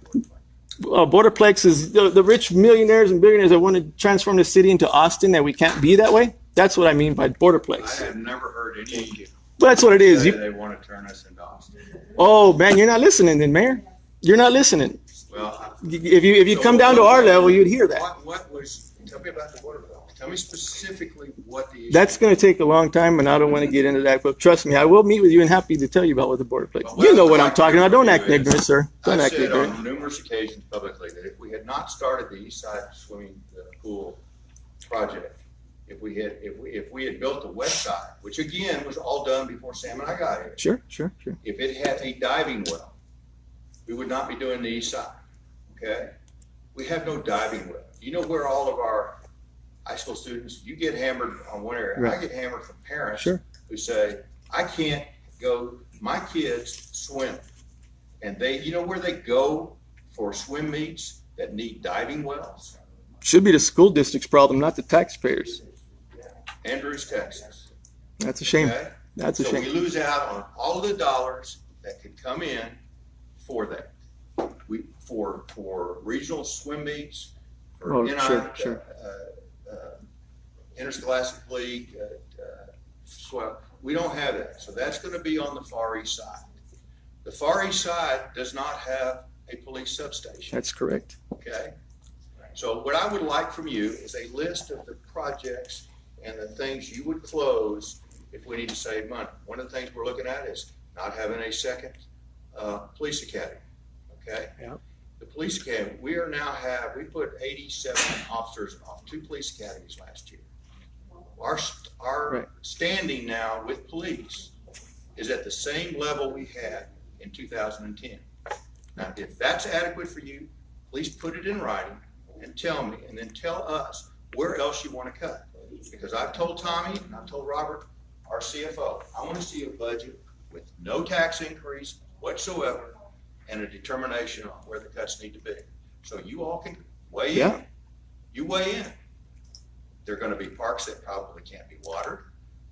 Borderplex. Borderplex is the rich millionaires and billionaires that want to transform the city into Austin, that we can't be that way. That's what I mean by Borderplex. I have never heard any Well, that's what it is. say they want to turn us into Austin. Oh, man, you're not listening then, Mayor. You're not listening. Well, If you come down to our level, you'd hear that. Tell me about the Borderplex. Tell me specifically what the issue That's going to take a long time, and I don't want to get into that. But trust me, I will meet with you and happy to tell you about what the Borderplex. You know what I'm talking about. Don't act ignorant, sir. Don't act ignorant. I've said on numerous occasions publicly that if we had not started the East Side swimming pool project, if we had built the West Side, which again was all done before Sam and I got here. Sure. If it had a diving well, we would not be doing the East Side. Okay, we have no diving well. You know where all of our high school students, you get hammered on one area. Right. I get hammered from parents Sure. who say, I can't go, my kids swim. And you know where they go for swim meets that need diving wells? Should be the school district's problem, not the taxpayers. Andrews, Texas. That's a shame. Okay? That's a So we shame. lose out on all of the dollars that could come in for that. For regional swim meets, for Oh, sure. Interscholastic League, we don't have that. So that's going to be on the Far East Side. The Far East Side does not have a police substation. That's correct. Okay? So what I would like from you is a list of the projects and the things you would close if we need to save money. One of the things we're looking at is not having a second police academy. Okay? Yeah. The police academy, we put 87 officers off 2 police academies last year. Our Right. standing now with police is at the same level we had in 2010. Now, if that's adequate for you, please put it in writing and tell me, and then tell us where else you want to cut. Because I've told Tommy and I've told Robert, our CFO, I want to see a budget with no tax increase whatsoever and a determination on where the cuts need to be. So you all can weigh Yeah. in. You weigh in. There are going to be parks that probably can't be watered.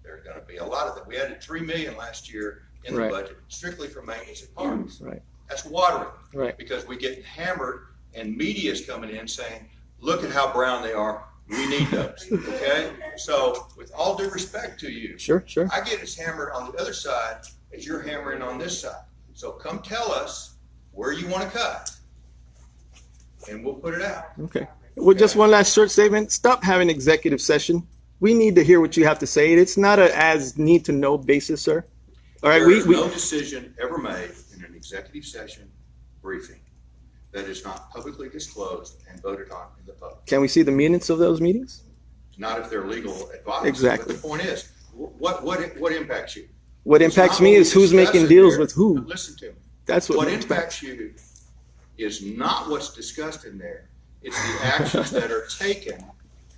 There are going to be a lot of them. We added $3 million last year in the Right. budget strictly for maintenance and parks. Right. That's watering. Right. Because we get hammered and media's coming in saying, look at how brown they are. We need those, okay? So with all due respect to you, Sure, sure. I get as hammered on the other side as you're hammering on this side. So come tell us where you want to cut, and we'll put it out. Okay. Well, just one last short statement. Stop having executive session. We need to hear what you have to say. It's not a as need to know basis, sir. All right. There is no decision ever made in an executive session briefing that is not publicly disclosed and voted on in the public. Can we see the minutes of those meetings? Not if they're legal advice. Exactly. But the point is, what impacts you? What It's impacts not me what is we who's discuss making in deals there. with who. But listen to me. That's what What impacts. impacts you is not what's discussed in there. It's the actions that are taken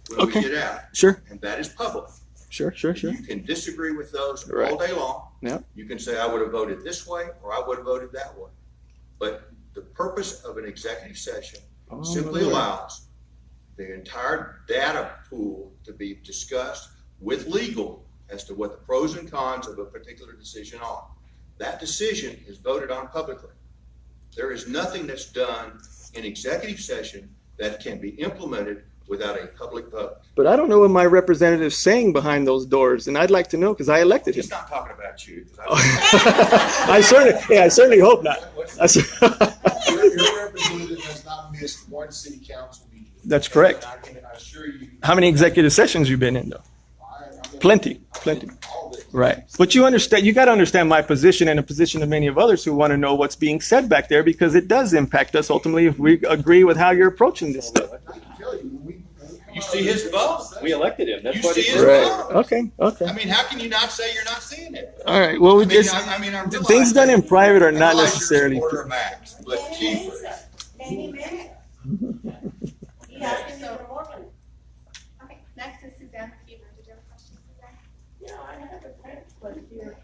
when Okay. we get out. Sure, And that is public. sure, sure, sure. You can disagree with those Right. all day long. Yep. You can say, I would have voted this way, or I would have voted that way. But the purpose of an executive session Oh, simply my Lord. allows the entire data pool to be discussed with legal as to what the pros and cons of a particular decision are. That decision is voted on publicly. There is nothing that's done in executive session that can be implemented without a public vote. But I don't know what my representative's saying behind those doors, and I'd like to know because I elected him. Just not talking about you. 'Cause I certainly hope not. Your representative has not missed one city council meeting. That's correct. And I can assure you. How many executive sessions you been in though? I mean, Plenty. all of it. Right. But you understand, you got to understand my position and the position of many of others who want to know what's being said back there because it does impact us ultimately if we agree with how you're approaching this stuff. I can tell you, when we You see his vote. We elected him. That's You what see he his Right. vote. Okay. Okay. I mean, how can you not say you're not seeing it? All right. Well, we just I realize things done in that- private are I not realize necessarily. You're a supporter of Max, but keep it. Any minute. He asked me for more money. Okay, next is Suzanne Fever. Did you have a question, Suzanne? Yeah, I have a pamphlet here.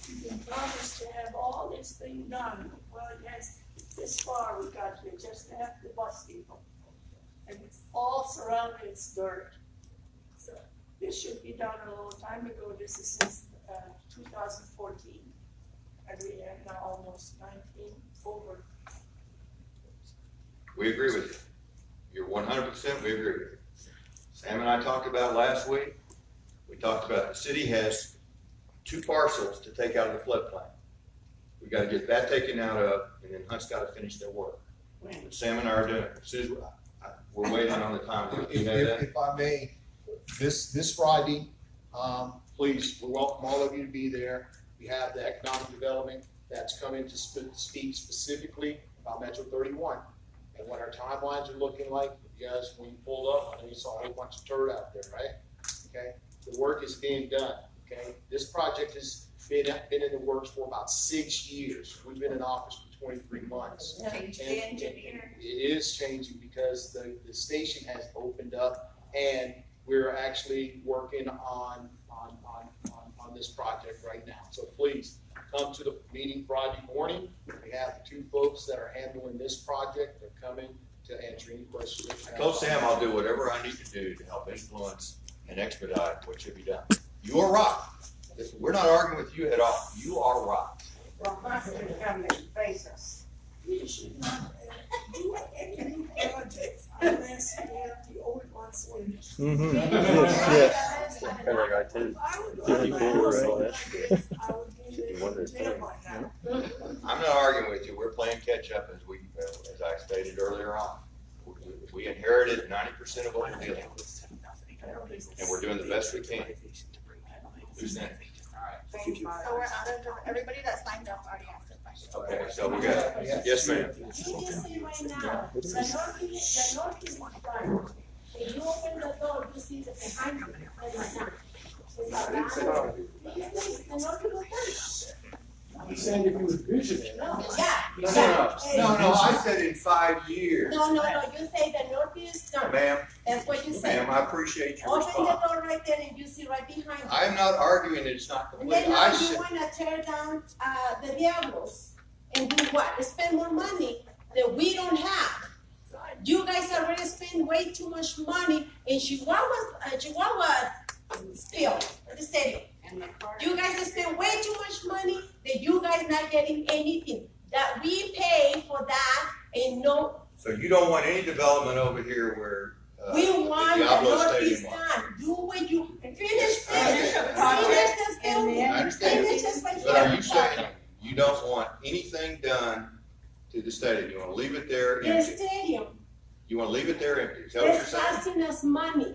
You've been promised to have all this thing done. Well, yes, this far we got here, just to have the bus depot. And it's all surrounded, it's dirt. So this should be done a long time ago. This is since 2014. And we have now almost 19 over. We agree with you. You're 100%, we agree with you. Sam and I talked about last week. We talked about the city has 2 parcels to take out of the floodplain. We gotta get that taken out of, and then Hunt's gotta finish their work. But Sam and I are doing it. Susan, we're waiting on the time. You have that? If I may, this Friday, please, we welcome all of you to be there. We have the economic development that's coming to speak specifically about Metro 31 and what our timelines are looking like. You guys, when you pulled up, I know you saw a whole bunch of dirt out there, right? Okay, the work is being done, okay? This project has been in the works for about 6 years. We've been in office for 23 months. Change the engineer. It is changing because the station has opened up and we're actually working on this project right now. So please come to the meeting Friday morning. We have 2 folks that are handling this project. They're coming to answer any questions. that you I have. told Sam I'll do whatever I need to do to help influence and expedite what should be done. You are right. We're not arguing with you at all. You are right. Well, Martha can come and face us. You should not do any projects unless you have the old ones finished. Mm-hmm. Yes. kind of like I too. I would 54 and all that. I would be in jail by now. I'm not arguing with you. We're playing catch up as I stated earlier on. We inherited 90% of what we're dealing with, and we're doing the best we can. Who's next? Thank you. So we're out of, everybody that signed up already asked a question. Okay, so we got, yes, ma'am. You just say right now, the northeast is right. When you open the door, you see the behind you, and it's not. It's around. The north is okay. I'm saying if you was visionary. Yeah. No, I said in 5 years. No, you say the north is done. Ma'am, That's what you say. ma'am, I appreciate your Open the response. door right there and you see right behind you. I am not arguing that it's not And complete. then now I you said, wanna tear down, the Diablos and do what? Spend more money that we don't have. You guys already spend way too much money in Chihuahua field, the stadium. You guys spend way too much money that you guys not getting anything. That we pay for that and no, So you don't want any development over here where, we the want the Diablo Northeast Stadium was. done. Do what you, finish this. I understand. Finish this And building. then- I understand. Finish this right But are here. you saying you don't want anything done to the stadium? You wanna leave it there The empty? stadium, You wanna leave it there empty? Is that what you're it's saying? costing us money.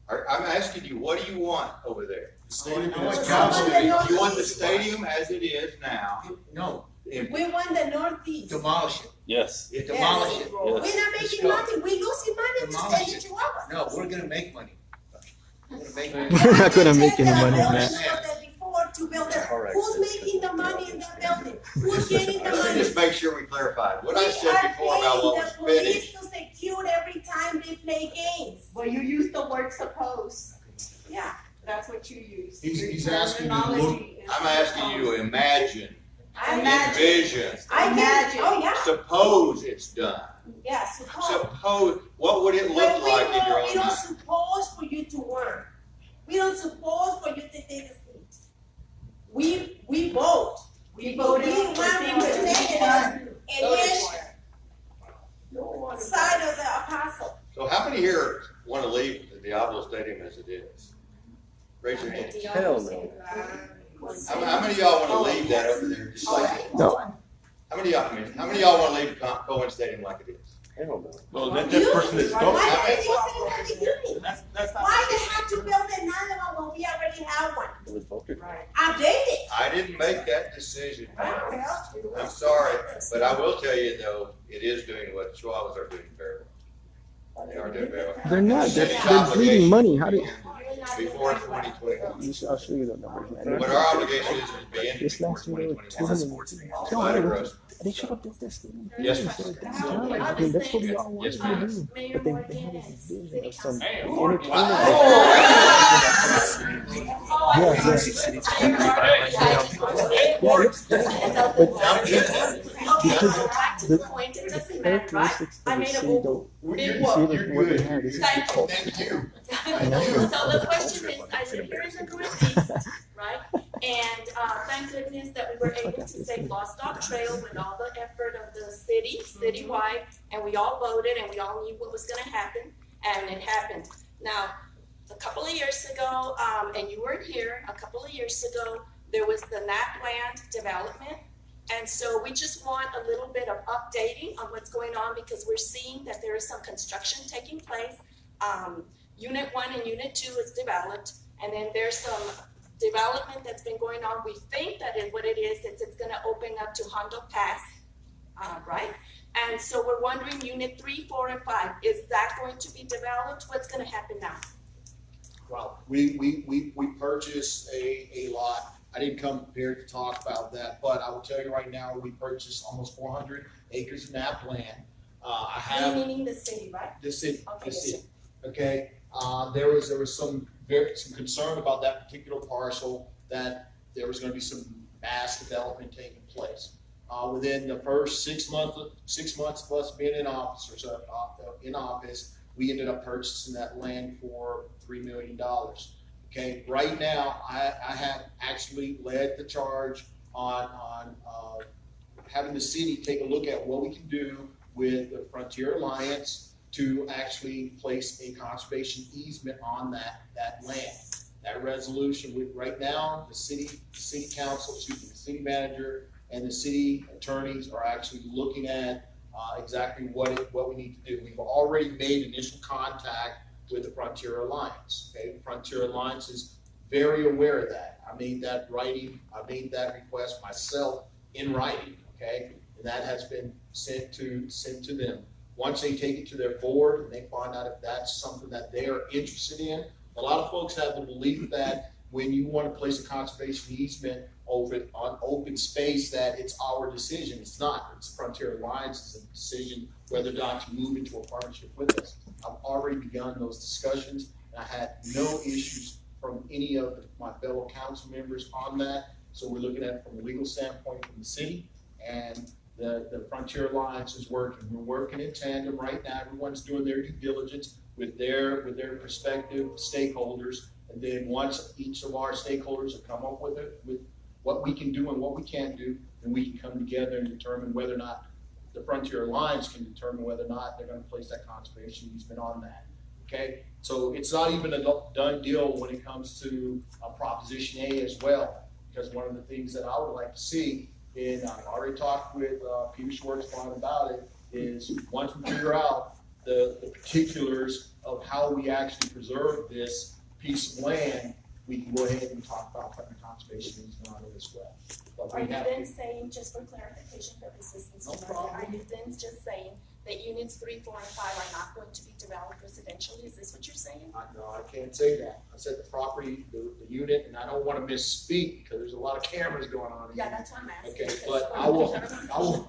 I'm asking you, what do you want over there? Stadium I want is the council. Northeast. You want the stadium as it is now, No, empty? We want the Northeast. demolish it, Yes. It's demolish it. We're not making go. money, we losing money in the Demolish state of it. Chihuahua. No, we're gonna make money. We're gonna make money. We're not gonna make any They money on built that. it before to build it. All right. Who's making the money in that building? Who's getting the Let's money? just make sure we clarified. What I We said are before about what was paying the finished. police to secure every time they play games. Well, you use the word suppose. Yeah. That's what you use. He's Your asking you to look- terminology is I'm asking you to imagine, I envision, I Imagine. can, oh yeah, suppose it's done. yeah, suppose. Suppose, what would it But look we like in your don't, own we don't mind? suppose for you to work. We don't suppose for you to take a seat. We vote. We But voted we for want things to be representatives done. in each side of the apostle. So how many here wanna leave the Diablo Stadium as it is? Raise your hand. Hell no. How many of y'all wanna leave that over there just like it? No. How many of y'all wanna leave Cohen Stadium like it is? Hell no. Well, You- that person is Why talking. did they say that at the beginning? That's not. Why they have to build another one when we already have one? It was voted. Update it. I didn't make that decision. I'm sorry, but I will tell you though, it is doing what Chihuahuas are doing very well. They are doing very well. They're not. They're, City's they're bleeding money. How do you? Before 2021. I'll show you the numbers, man. What our obligation is to be in This before last year, they were 2021. 200. Slide across. They should have built this thing. Yes, ma'am. I mean, that's what we all wanted Yes, to ma'am. do. But they had this vision of some entertainment. Back to the point, it doesn't matter, right? Characteristics I of the made a city Google. don't Big see whoop. the what they have. This is the Thank you. culture. Thank you. So the question is, I live here in the Northeast, right? And thank goodness that we were able to save Lost Dog Trail with all the effort of the city, citywide, and we all voted and we all knew what was gonna happen, and it happened. Now, a couple of years ago, and you weren't here, a couple of years ago, there was the NatLand development. And so we just want a little bit of updating on what's going on because we're seeing that there is some construction taking place. Unit 1 and Unit 2 is developed, and then there's some development that's been going on. We think that what it is it's gonna open up to Hondo Pass, right? And so we're wondering, Unit 3, 4, and 5, is that going to be developed? What's gonna happen now? Well, we purchased a lot. I didn't come prepared to talk about that, but I will tell you right now, we purchased almost 400 acres of NAP land. I have Meaning the city, right? the city, Okay, the yes, city, okay? There was some concern about that particular parcel, that there was gonna be some mass development taking place. Within the first 6 months of us being in office, we ended up purchasing that land for $3 million. Okay, right now, I have actually led the charge on having the city take a look at what we can do with the Frontier Alliance to actually place a conservation easement on that land. That resolution, right now, the city council, the city manager and the city attorneys are actually looking at exactly what we need to do. We've already made initial contact with the Frontier Alliance. Okay, the Frontier Alliance is very aware of that. I made that request myself in writing. Okay, and that has been sent to them. Once they take it to their board and they find out if that's something that they are interested in, a lot of folks have the belief that when you want to place a conservation easement on open space, that it's our decision. It's not. It's Frontier Alliance's decision whether or not to move into a partnership with us. I've already begun those discussions, and I had no issues from any of my fellow council members on that. So we're looking at it from a legal standpoint from the city, and the Frontier Alliance is working. We're working in tandem right now. Everyone's doing their due diligence with their prospective stakeholders, And then once each of our stakeholders have come up with it, with what we can do and what we can't do, then we can come together and determine whether or not the Frontier Alliance can determine whether or not they're gonna place that conservation easement on that, okay? So it's not even a done deal when it comes to Proposition A as well, because one of the things that I would like to see, and I've already talked with Peter Schwartzbein about it, is once we figure out the particulars of how we actually preserve this piece of land, we can go ahead and talk about putting a conservation easement on it as well. But Are we you have then to, saying, just for clarification purposes, No Mr. Murphy, problem. are you then just saying that units 3, 4, and 5 are not going to be developed residentially? Is this what you're saying? no, I can't say that. I said the property, the unit, and I don't want to misspeak because there's a lot of cameras going on. Yeah, that's what I'm asking. Okay, because- but I will,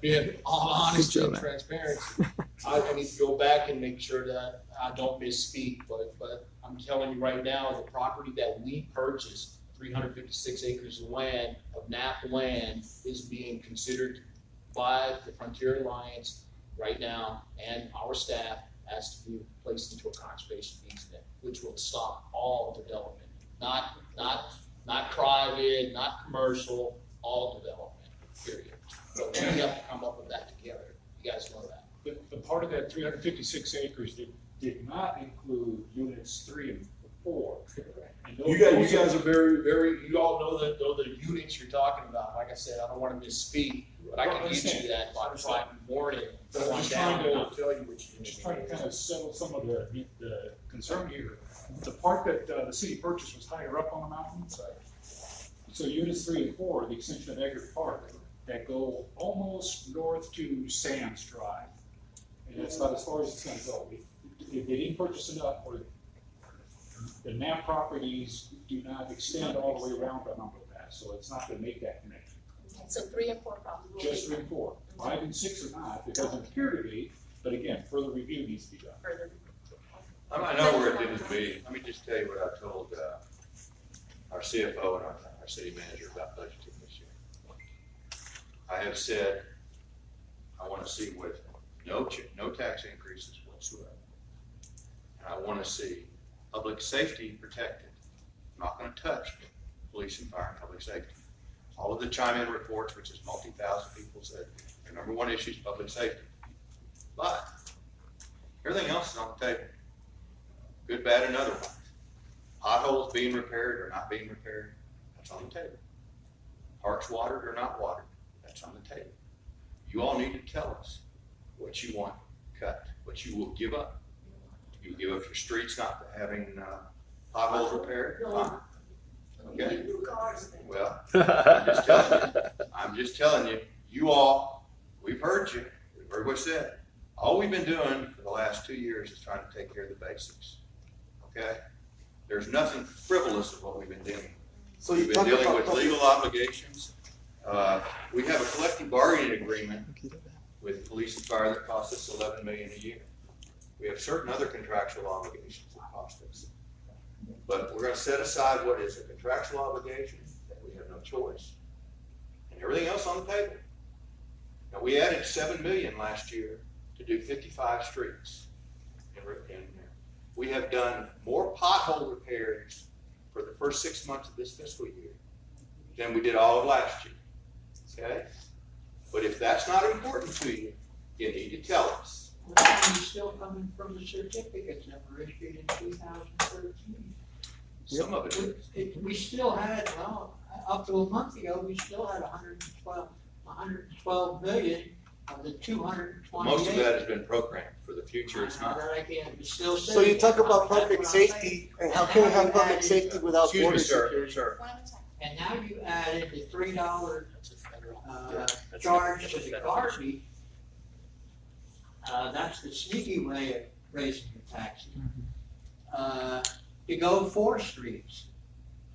in all honesty job, and man. transparency, I need to go back and make sure that I don't misspeak, but I'm telling you right now, the property that we purchased, 356 acres of land, of NAP land, is being considered by the Frontier Alliance right now, and our staff has to be placed into a conservation easement, which will stop all development, not private, not commercial, all development, period. But we have to come up with that together. You guys know that. The part of that 356 acres did not include units 3 and 4. And those- You guys are very, you all know the units you're talking about. Like I said, I don't want to misspeak, but I can get you that by Friday morning. But I'm Go on just down trying to- and I'll tell you which I'm unit just trying to it kind is. of settle some of the concern here. The part that the city purchased was higher up on the mountain. So units 3 and 4, the extension of Eggert Park, that go almost north to Sands Drive. And that's about as far as it's gonna go. If they didn't purchase enough, or the NAP properties do not extend all the way around the Mount Pass, so it's not gonna make that connection. So 3 and 4 probably will Just be 3 and 4. 5 and 6 are not, it doesn't appear to be, but again, further review needs to be done. further. I know where it didn't be. Let me just tell you what I told our CFO and our city manager about budgeting this year. I have said, I want to see with no tax increases whatsoever. And I want to see public safety protected. I'm not going to touch police and fire and public safety. All of the chime-in reports, which is multi-thousand people, said the number one issue is public safety. But everything else is on the table. Good, bad, and otherwise. Potholes being repaired or not being repaired, that's on the table. Parks watered or not watered, that's on the table. You all need to tell us what you want cut, what you will give up. You give up your streets not having potholes repaired, fine. Okay? Well, I'm just telling you, you all, we've heard you, we've heard what you said. All we've been doing for the last 2 years is trying to take care of the basics. Okay? There's nothing frivolous of what we've been doing. So We've been dealing with legal obligations. We have a collective bargaining agreement with police and fire that costs us $11 million a year. We have certain other contractual obligations that cost us. But we're going to set aside what is a contractual obligation that we have no choice, and everything else on the table. Now, we added $7 million last year to do 55 streets. We have done more pothole repairs for the first 6 months of this fiscal year than we did all of last year. Okay? But if that's not important to you, you need to tell us. The money's still coming from the certificates that were issued in 2013. Some of it. We still had, well, up to a month ago, we still had 112 million of the 228. Most of that has been programmed for the future. It's not. That I can't, it's still So you sitting talk there. about That's public what I'm saying. safety, and how can we have public safety without Excuse me, border sir. security? Sir. One at a time. And now you added the $3 That's a federal. charge to the car fee. That's the sneaky way of raising the taxes. To go 4 streets.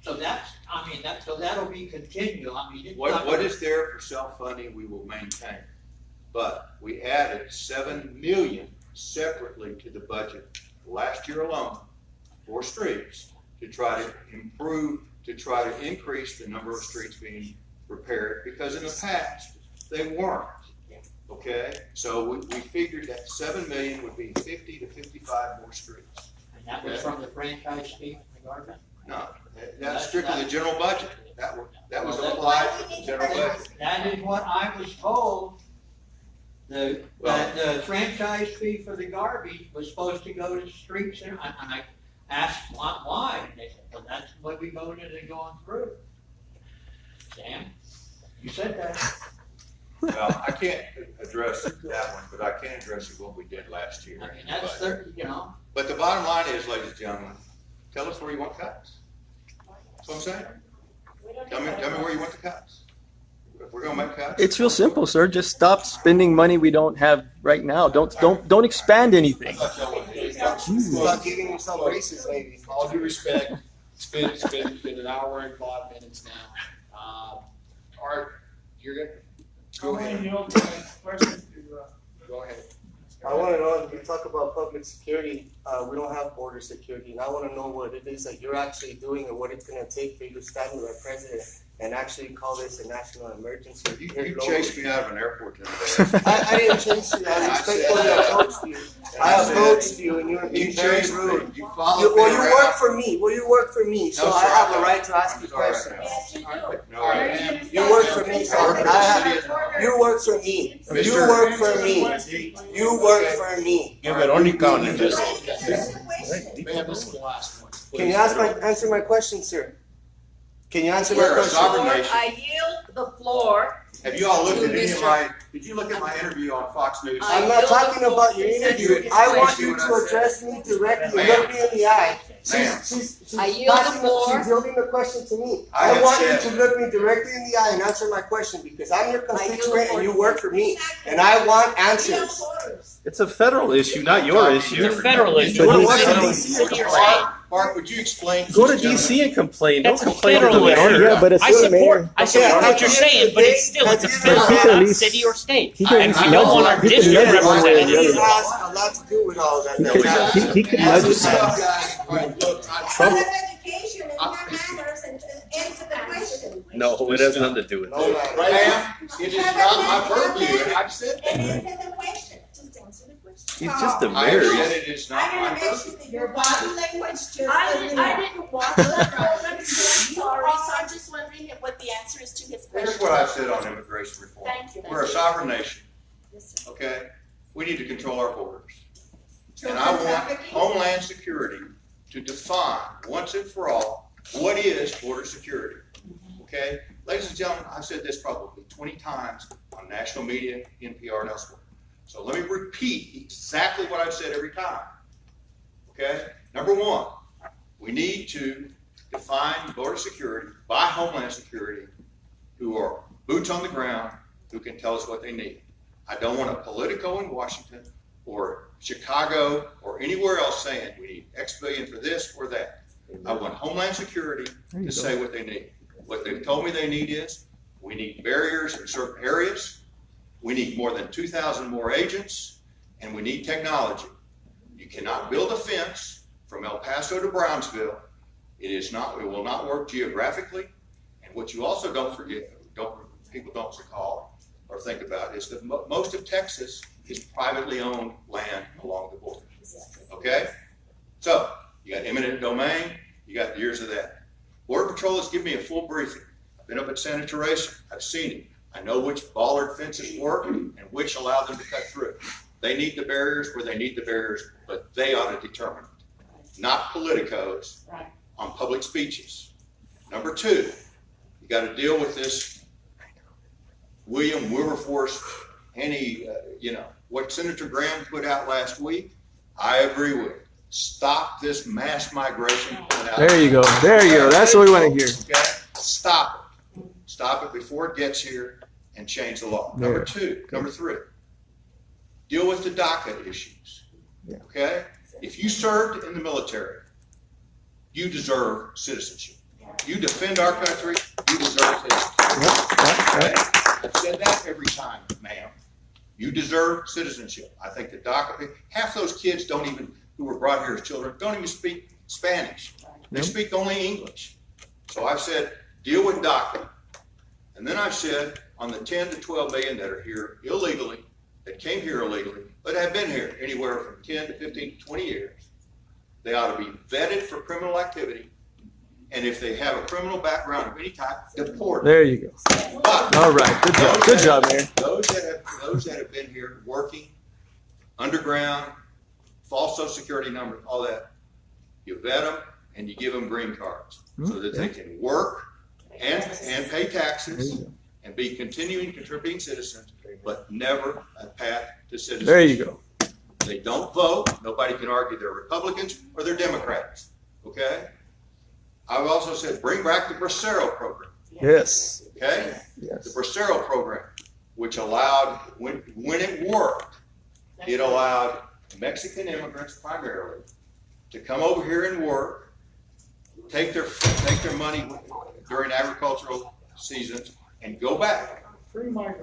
So that's, so that'll be continual. It's not What gonna- is there for self-funding, we will maintain. But we added $7 million separately to the budget last year alone for streets to try to improve, to try to increase the number of streets being repaired, because in the past, they weren't. Okay? So we figured that $7 million would be 50 to 55 more streets. And that was from the franchise fee? garbage? No, that's strictly the general budget. That was applied to the general budget. That is what I was told. That the franchise fee for the garbage was supposed to go to streets, and I asked why. And they said, well, that's what we voted and going through. Sam, you said that. Well, I can't address that one, but I can address what we did last year. I mean, that's But the bottom line is, ladies and gentlemen, tell us where you want cuts. That's what I'm saying. Tell me where you want the cuts. If we're gonna make cuts. It's real simple, sir. Just stop spending money we don't have right now. Don't expand anything. About giving you some races, maybe. All due respect, it's been an hour and 5 minutes now. Art, you're good? Go ahead. Go ahead. I want to know, if you talk about public security, we don't have border security, and I want to know what it is that you're actually doing and what it's going to take for you to stand with our president and actually call this a national emergency. You chased me out of an airport today. I didn't chase you. I respectfully approached you. I approached you, and you were being very rude. You followed me Well, you around. work for me. Well, you work for me, so No, I sir, have I a don't. right to ask you Sorry, questions. Yes, you do. No, I am. You work for me, so you work for me. You work for me. You work for me. Yeah, but only counting. Ma'am, this is the last one. Can you answer my question, sir? Can you answer my We're a question? sovereign nation. I yield the floor. Have you all looked at any of did you look at my interview on Fox News? I'm not talking about your interview. I want you to address me directly and look me in the eye. She's I yield the passing floor. She's yielding the question to me. I I have want you said- to look me directly in the eye and answer my question because I'm your constituent and you work for me. And I want answers. It's a federal issue, not your issue. It's a federal issue. But It's he's- a federal city or state. Mark, would you explain? Go to this gentleman? DC and complain. Don't That's a complain to the federal issue. mayor. Yeah, but it's I still the support mayor. what you're saying, but it's still it's a federal, He can at not least- city or state. he can at And least we don't want our he can district nudge it one way or the representatives. He has a lot to do with all that. He could nudge What's it. up, guys? Look, Trouble. Education and that matters and answer the question. No, it has nothing to do with no, it. ma'am, it is not my purview, and I've said that. And answer the question. Just answer the question. He's just a I mayor. said it is not I my didn't purview. mention that your body language just. I didn't watch the program, so sorry, so I'm just wondering what the answer is to his question. Here's what I've said on immigration reform. Thank you. We're a sovereign nation, Yes, sir. okay? We need to control our borders. And I want Homeland Security to define once and for all what is border security, okay? Ladies and gentlemen, I've said this probably 20 times on national media, NPR, and elsewhere. So let me repeat exactly what I've said every time, okay? Number one, we need to define border security by Homeland Security, who are boots on the ground, who can tell us what they need. I don't want a Politico in Washington or Chicago or anywhere else saying we need X billion for this or that. I want Homeland Security to say what they need. What they've told me they need is, we need barriers in certain areas, we need more than 2,000 more agents, and we need technology. You cannot build a fence from El Paso to Brownsville. It will not work geographically. And what you also don't forget, people don't recall or think about is that most of Texas is privately owned land along the border. Okay? So, you got eminent domain, you got years of that. Border Patrol has given me a full briefing. I've been up at Santa Teresa, I've seen it. I know which bollard fences work and which allow them to cut through. They need the barriers where they need the barriers, but they ought to determine it, not politicos on public speeches. Number two, you got to deal with this William Wilberforce, what Senator Graham put out last week. I agree with it. Stop this mass migration. There you go. There you go. That's what we want to hear. Okay? Stop it. Stop it before it gets here and change the law. Number three, deal with the DACA issues. Okay? If you served in the military, you deserve citizenship. You defend our country, you deserve citizenship. Okay? I've said that every time, ma'am. You deserve citizenship. I think the DACA, half those kids who were brought here as children, don't even speak Spanish. They speak only English. So I've said, deal with DACA. And then I've said, on the 10 to 12 million that are here illegally, that came here illegally, but have been here anywhere from 10 to 15 to 20 years, they ought to be vetted for criminal activity and if they have a criminal background of any type, deport them. There you go. But All right. Good job. Good job, Mayor. those that have been here working underground, false social security numbers, all that, you vet them and you give them green cards so that they can work and pay taxes and be continuing contributing citizens, but never a path to citizenship. There you go. They don't vote. Nobody can argue they're Republicans or they're Democrats. Okay? I've also said bring back the Bracero program. Yes. Okay? Yes. The Bracero program, which allowed, when it worked, it allowed Mexican immigrants primarily to come over here and work, take their money during agricultural seasons and go back.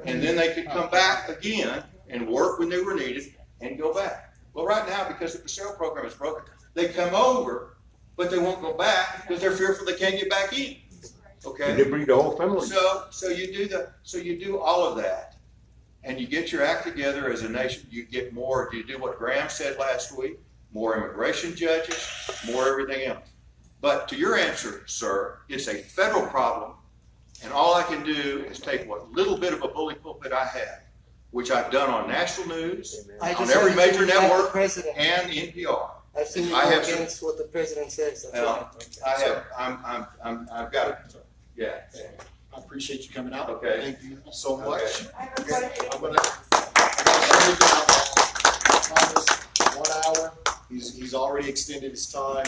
And then they could come back again and work when they were needed and go back. Well, right now, because the Bracero program is broken, they come over, but they won't go back because they're fearful they can't get back in. Okay? They bring the whole family. So you do all of that, and you get your act together as a nation. You get more. You do what Graham said last week: more immigration judges, more everything else. But to your answer, sir, it's a federal problem, and all I can do is take what little bit of a bully pulpit I have, which I've done on national news, on every major network, and NPR. I've seen you I go have against what the president says. I've got it. Yeah. I appreciate you coming out. Okay. Thank you so much. Okay. I'm gonna shut it down. I promise, 1 hour. He's already extended his time.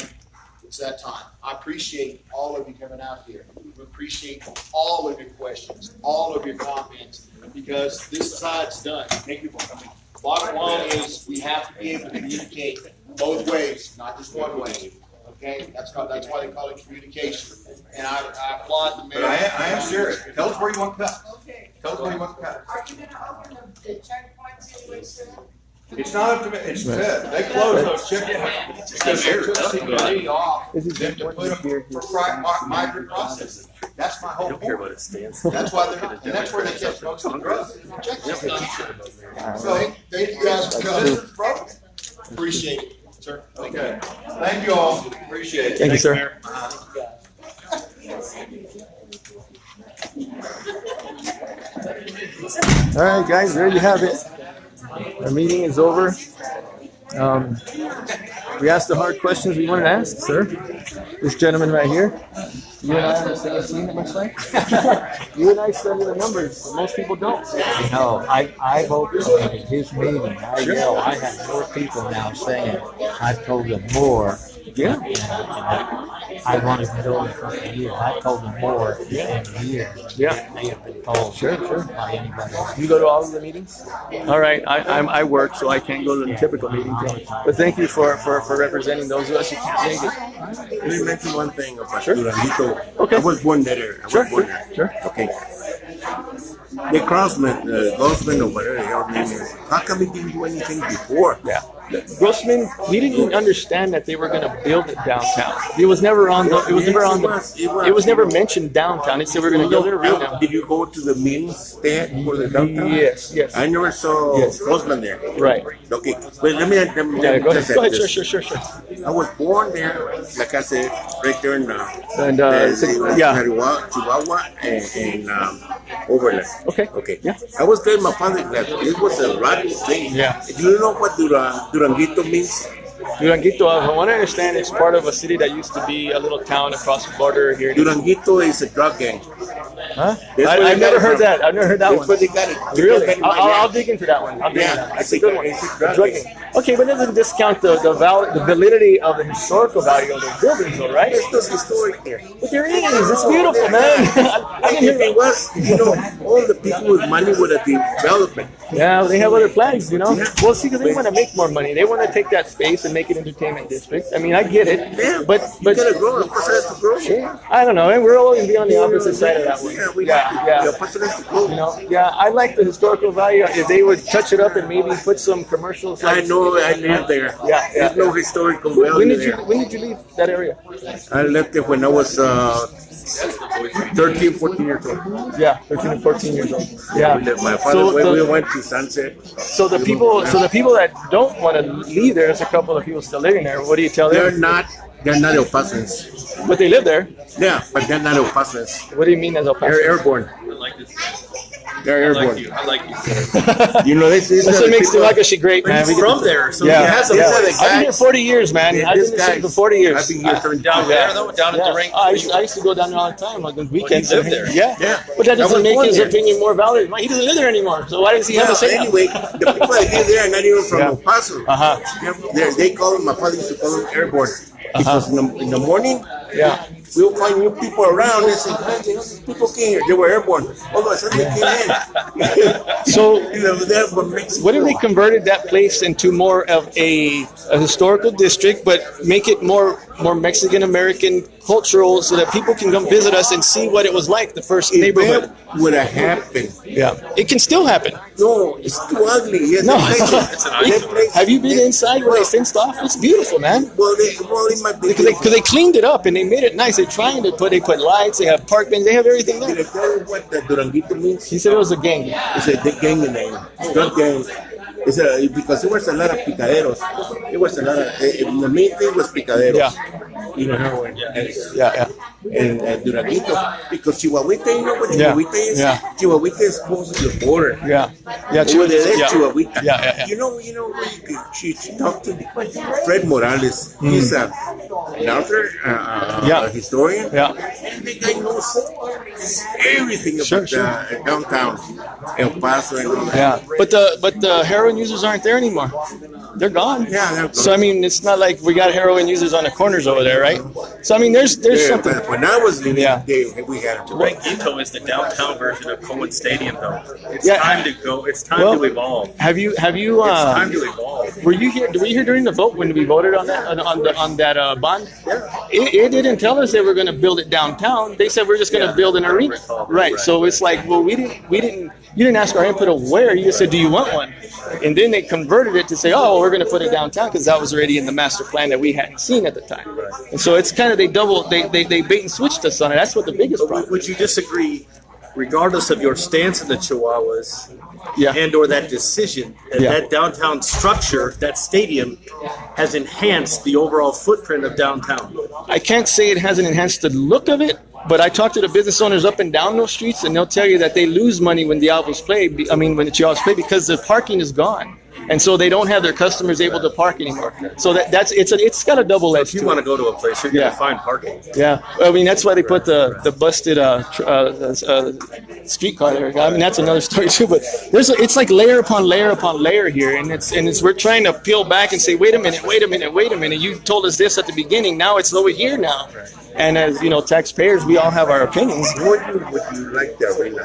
It's that time. I appreciate all of you coming out here. We appreciate all of your questions, all of your comments, because this side's done. Thank you for coming. Bottom line is we have to be able to communicate both ways, not just one way. Okay, that's why they call it communication. And I applaud the mayor. But I am serious. Tell us where you want to cut. Okay. Tell us where you want to cut. Are you gonna open the checkpoints anyway soon? It's not up to me. It's said they close those checkpoints because they took security off them to put them for migrant processing. That's my whole point. That's why and that's where they catch most of the drugs. So thank you guys for coming. Appreciate it, sir. Okay. Thank you all. Appreciate it. Thank you, sir. All right, guys, there you have it. Our meeting is over. We asked the hard questions we wanted to ask, sir. This gentleman right here. You and I are on the same team, it looks like. You and I study the numbers, but most people don't. No, I voted at his meeting. I have more people now saying I've told them more. Yeah. I wanted to know it for a year. I told them more in a year. Yeah. They have been told by anybody else. You go to all of the meetings? All right, I work, so I can't go to the typical meetings. But thank you for representing those of us who can't make it. Let me mention one thing about Sure. Durangito. Okay. I was born there. Sure. Okay. The Grossman, or whatever the hell name is, how come he didn't do anything before? Yeah. Grossman, we didn't understand that they were going to build it downtown. It was never on the. It was never on the. It was never mentioned downtown. They said we're going to build it real downtown. Did you go to the meetings they had for the downtown? Yes. I never saw Grossman there. Right. Okay, but let me Yeah, go ahead. Go ahead. Sure. I was born there, like I said, right there in Chihuahua and Overland. Okay. Yeah. I was telling my father that it was a rotten thing. Yeah. Do you know what Durangito means? Durangito, from what I understand, it's part of a city that used to be a little town across the border here. Durangito is a drug gang. Huh? I've never heard that. I've never heard that one. That's where they got it. Really? I'll dig into that one. That's a good one. Drug gang. Okay, but it doesn't discount the validity of the historical value of those buildings, though, right? It's just historic there. But there is. It's beautiful, man. If it was, all the people with money would have development. Yeah, they have other plans, Well, see, because they want to make more money. They want to take that space and make it entertainment district. I mean, I get it. Yeah, but you gotta grow. The person has to grow. Sure. I don't know. And we're always be on the opposite side of that one. Yeah. The person has to grow. I like the historical value. If they would touch it up and maybe put some commercials. I know. I live there. Yeah. There's no historical value there. When did you leave that area? I left it when I was 13, 14 years old. Yeah, 13 and 14 years old. Yeah. My father, we went to Sunset. So the people that don't want to leave there, there's a couple of people still living there. What do you tell them? They're not They're not El Pasans. But they live there. Yeah, but they're not El Pasans. What do you mean as El Paso? They're airborne. I like this. They're airborne. I like you. You know, this That's what makes Tlaxcala great, man. He's from there, so Yeah. he has a Yeah. voice. I've been here 40 years, man. I've been in the city for 40 years. I've been here 30 Down there, though, down at the rink. I used to go down there all the time on the weekends. lived there. Yeah. Yeah. But that I doesn't was make born his there. opinion more valid. He doesn't live there anymore. So why does he have to say anyway, the people that live there are not even from Yeah. El Paso. Uh-huh. They call them, my father used to call them airborne. Because in the morning, Yeah. we'll find new people around. They say, "Man, these people came here. They were airborne. All of a sudden they came in." So they're from Mexico. what if they converted that place into more of a historical district, but make it more Mexican American cultural, so that people can come visit us and see what it was like the first neighborhood? That would have happened. Yeah, it can still happen. No, it's too ugly. Yes, No, that place- have you been inside where they fenced off? It's beautiful, man. Well, it might be. Because they cleaned it up and they made it nice. They're trying to put lights. They have park benches. They have everything Did there. I tell you what the Duranguito means? He said it was a gang. It's a gang name. Drug gang. Because there was a lot of picaderos. It was a lot of, the main thing was picaderos. Yeah. You know, heroin. Yeah. And Duranguito. Because Chihuahuita, you know what Yeah. Chihuahuita is? Yeah. Chihuahuita is close to the border. Yeah. Over there, that's Yeah. Chihuahuita. Yeah. You know, she talked to Fred Morales. He's an author, a historian. Yeah. And the guy knows everything about Sure. downtown, El Paso and all that. Yeah. But the heroin users aren't there anymore. They're gone. Yeah, they're gone. So I mean, it's not like we got heroin users on the corners over there, right? So I mean, there's something. But when I was living, Yeah. we had it. Duranguito is the downtown version of Cohen Stadium, though. It's Yeah. time to go. It's time Well, to evolve. Have you? It's time to evolve. Were you here? Were you here during the vote when we voted on that on that bond? It didn't tell us they were going to build it downtown. They said we're just going to build an arena. Right. So it's like, well, we didn't. You didn't ask our input of where. You just said, do you want one? And then they converted it to say, oh, well, we're going to put it downtown because that was already in the master plan that we hadn't seen at the time. And so it's kind of they bait and switched us on it. That's what the biggest problem. Would you disagree, regardless of your stance in the Chihuahuas, Yeah. and or that decision, that Yeah. that downtown structure, that stadium, has enhanced the overall footprint of downtown? I can't say it hasn't enhanced the look of it, but I talk to the business owners up and down those streets, and they'll tell you that they lose money when the Albos play. When the Chihuahuas play, because the parking is gone, and so they don't have their customers able to park anymore. So it's got a double edge. If you want to go to a place, you're going to find parking. Yeah, I mean that's why they put the busted streetcar there. I mean that's another story too. But it's like layer upon layer upon layer here, and we're trying to peel back and say, wait a minute. You told us this at the beginning. Now it's over here now. And as you know, taxpayers, we all have our opinions. Would you like the arena?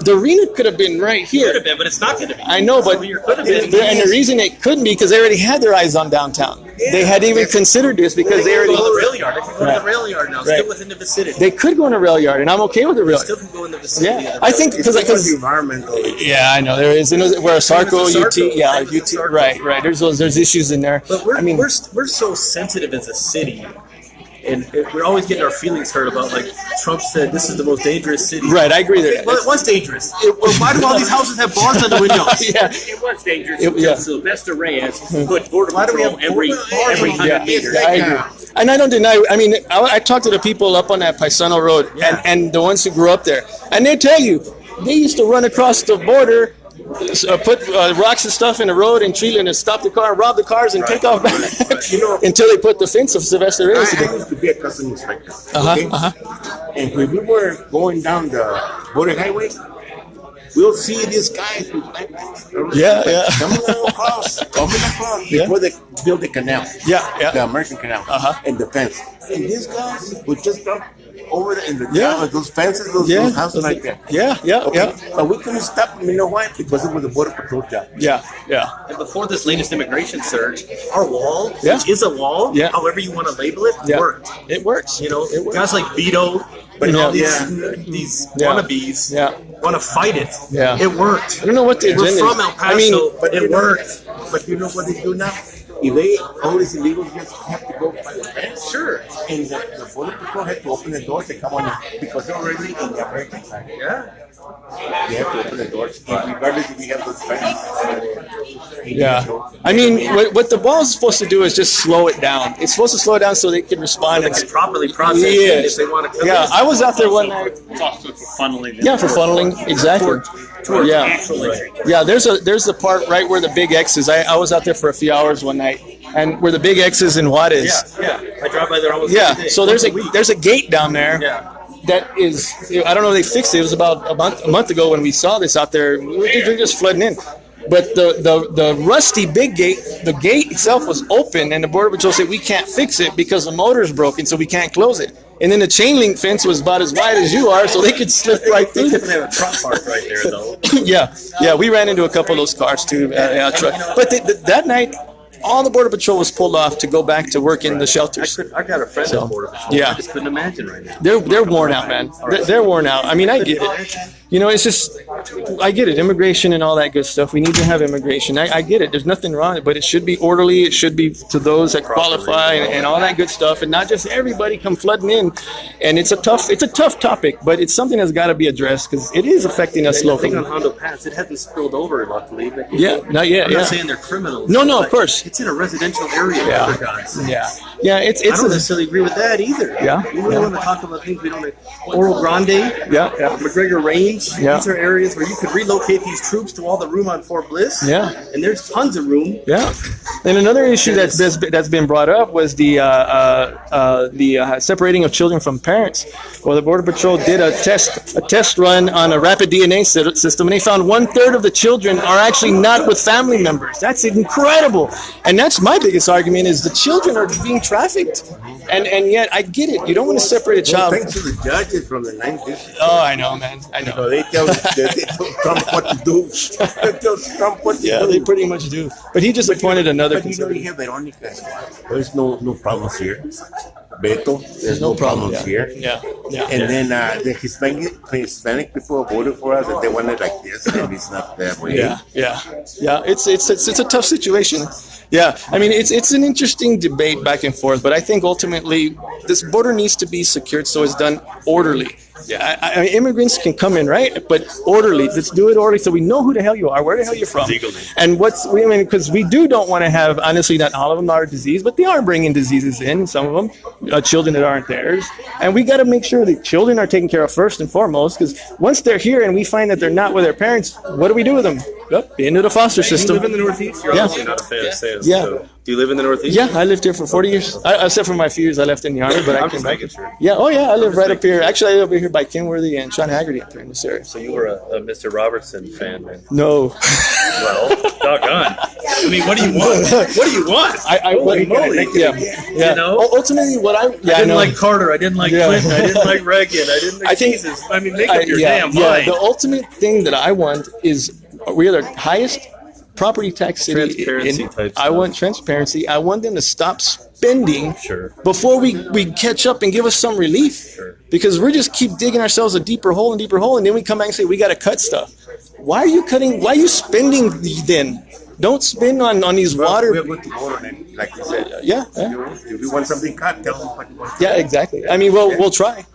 The arena could have been right here. Could have been, but it's not going to be. I know, but could have been. and the reason it couldn't be because they already had their eyes on downtown. They had even considered this because they already. Go to the rail yard. If you go to the rail yard now, still within the vicinity. They could go in a rail yard, and I'm okay with the rail. Still can go in the vicinity. Yeah, I think because environmental. Yeah, I know there is. Where Sarco, UT, yeah, UT, right. There's issues in there. But we're so sensitive as a city. And we're always getting our feelings hurt about, like, Trump said this is the most dangerous city. Right, I agree there. Okay, well, it was dangerous. Why do all these houses have bars on the windows? Yeah. It was dangerous until Sylvester Reyes put border patrol every 100 meters. I agree. And I don't deny, I talked to the people up on that Paisano Road and the ones who grew up there. And they tell you, they used to run across the border, put rocks and stuff in the road and treat and stop the car and rob the cars and take off back until they put the fence of Sylvester Reyes. I used to be a customs inspector. Okay? And when we were going down the border highway, we'll see these guys with coming across before they build the canal. The American Canal and the fence. And these guys would just dump over in the those fences, those houses like that. But we couldn't stop them. You know why? Because it was a border patrol job. And before this latest immigration surge, our wall, which is a wall, however you want to label it, worked. It works. You know, guys like Beto and all these wannabes want to fight it. It worked. I don't know what the agenda is. We're from El Paso, but it worked. But you know what they do now? If all these illegals just have to go by the fence, sure. And the border patrol had to open the doors to come on because they're already in the American side. Yeah. They have to open the doors, regardless if we have those fences. Yeah. I mean, what the ball is supposed to do is just slow it down. It's supposed to slow it down so they can respond. They can properly process it if they want to. Yeah, I was out there one night. For funneling. Yeah, for funneling, exactly. Yeah, yeah. There's the part right where the big X is. I was out there for a few hours one night, and where the big X is in Juarez. Yeah. I drive by there almost Yeah. every day. So there's a gate down there. Yeah. That is, I don't know if they fixed it. It was about a month ago when we saw this out there. They're just flooding in. But the rusty big gate, the gate itself was open, and the Border Patrol said we can't fix it because the motor's broken, so we can't close it. And then the chain link fence was about as wide as you are, so they could slip right through. They have a truck park right there, though. Yeah, we ran into a couple of those cars too. But that night, all the Border Patrol was pulled off to go back to work in the shelters. I got a friend on Border Patrol. Yeah. I just couldn't imagine right now. They're worn out, man. They're worn out. I mean, I get it. You know, it's just, I get it. Immigration and all that good stuff. We need to have immigration. I get it. There's nothing wrong, but it should be orderly. It should be to those that qualify and all that good stuff, and not just everybody come flooding in. And it's a tough topic, but it's something that's got to be addressed because it is affecting us locally. The thing on Hondo Pass, it hasn't spilled over, luckily. But Not yet. I'm not saying they're criminals. No, of course. It's in a residential area, for God's sake. Yeah. It's I don't necessarily agree with that either. Yeah. We really want to talk about things we don't know. Oro Grande, McGregor Range. Yeah. These are areas where you could relocate these troops to all the room on Fort Bliss. Yeah. And there's tons of room. Yeah. And another issue that's been brought up was the separating of children from parents. Well, the Border Patrol did a test run on a rapid DNA system, and they found 1/3 of the children are actually not with family members. That's incredible. And that's my biggest argument is the children are being trafficked. And yet I get it. You don't want to separate a child. Thanks to the judges from the 90s. Oh, I know, man. I know. So they tell Trump what to do. They tell Trump what to do. Yeah, they pretty much do. But he just appointed another But you know, conservative. you have Veronica. There's no problems here. Beto, there's no problems here. Yeah. And then the Hispanic people voted for us, and they want it like this, and it's not that way. Yeah. It's a tough situation. Yeah, I mean it's an interesting debate back and forth, but I think ultimately this border needs to be secured so it's done orderly. Yeah, I mean, immigrants can come in, right? But orderly. Let's do it orderly so we know who the hell you are, where the hell you're from, and because we don't want to have, honestly, not all of them are disease, but they are bringing diseases in. Some of them, children that aren't theirs, and we got to make sure that children are taken care of first and foremost. Because once they're here and we find that they're not with their parents, what do we do with them? Into the foster system. You live in the Northeast? You're obviously not a fan of sales. Yeah. So. Do you live in the Northeast? Yeah, I lived here for 40 years. Except for my few years I left in the Army, but I I'm came just back. making sure. Yeah, I live right up here. Actually, I live over here by Kenworthy and Sean Haggerty up there in this area. So you were a Mr. Robertson fan, man. No. Well, doggone. I mean, what do you want? What do you want? Holy moly. Yeah. You know? Ultimately, what I didn't like Carter. I didn't like Clinton. I didn't like Reagan. I didn't like Jesus. I mean, make up your damn mind. The ultimate thing that I want is we are the highest property tax city. I want transparency. I want them to stop spending before we catch up and give us some relief. Because we're just keep digging ourselves a deeper hole, and then we come back and say we got to cut stuff. Why are you cutting? Why are you spending then? Don't spend on these water. We're going to vote on it, like you said. Yeah. If you want something cut, tell them what you want. Yeah, exactly. I mean, we'll try.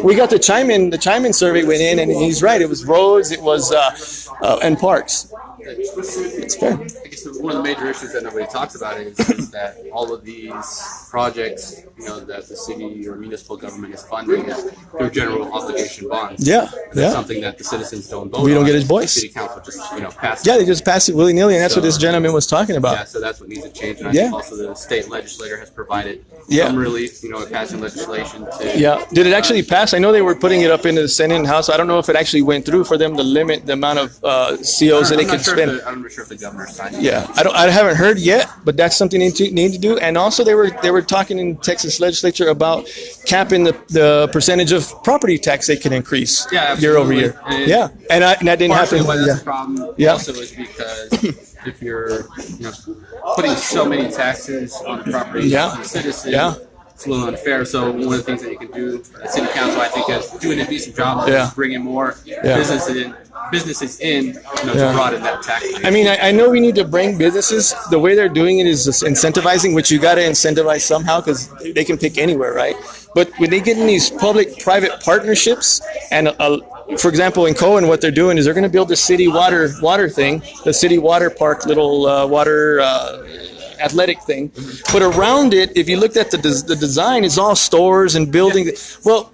We got the chime-in survey went in, and he's right. It was roads, it was and parks. It's fair. I guess one of the major issues that nobody talks about is that all of these projects, that the city or municipal government is funding is through general obligation bonds. Yeah. That's something that the citizens don't vote We don't on. get his voice. The city council just, passes. Yeah, they just pass it willy-nilly, and that's what this gentleman was talking about. Yeah, so that's what needs to change. And I think also the state legislator has provided some relief, passing legislation to... Yeah. Did it actually pass? I know they were putting it up into the Senate and House. I don't know if it actually went through for them to limit the amount of COs that they could spend. I'm not sure if the governor signed it. Yeah, I haven't heard yet, but that's something they need to do. And also, they were talking in Texas legislature about capping the percentage of property tax they can increase year over year. And that didn't happen. Why that's a problem also is because if you're putting so many taxes on the property of the citizen, it's a little unfair. So one of the things that you can do, the city council, I think, is doing a decent job of bringing more businesses in businesses in, you know, Yeah. to broaden that tax base. I mean, I know we need to bring businesses. The way they're doing it is just incentivizing, which you got to incentivize somehow because they can pick anywhere, right? But when they get in these public-private partnerships, and for example, in Cohen, what they're doing is they're going to build the city water thing, the city water park, little water athletic thing. But around it, if you looked at the design, it's all stores and buildings. Well,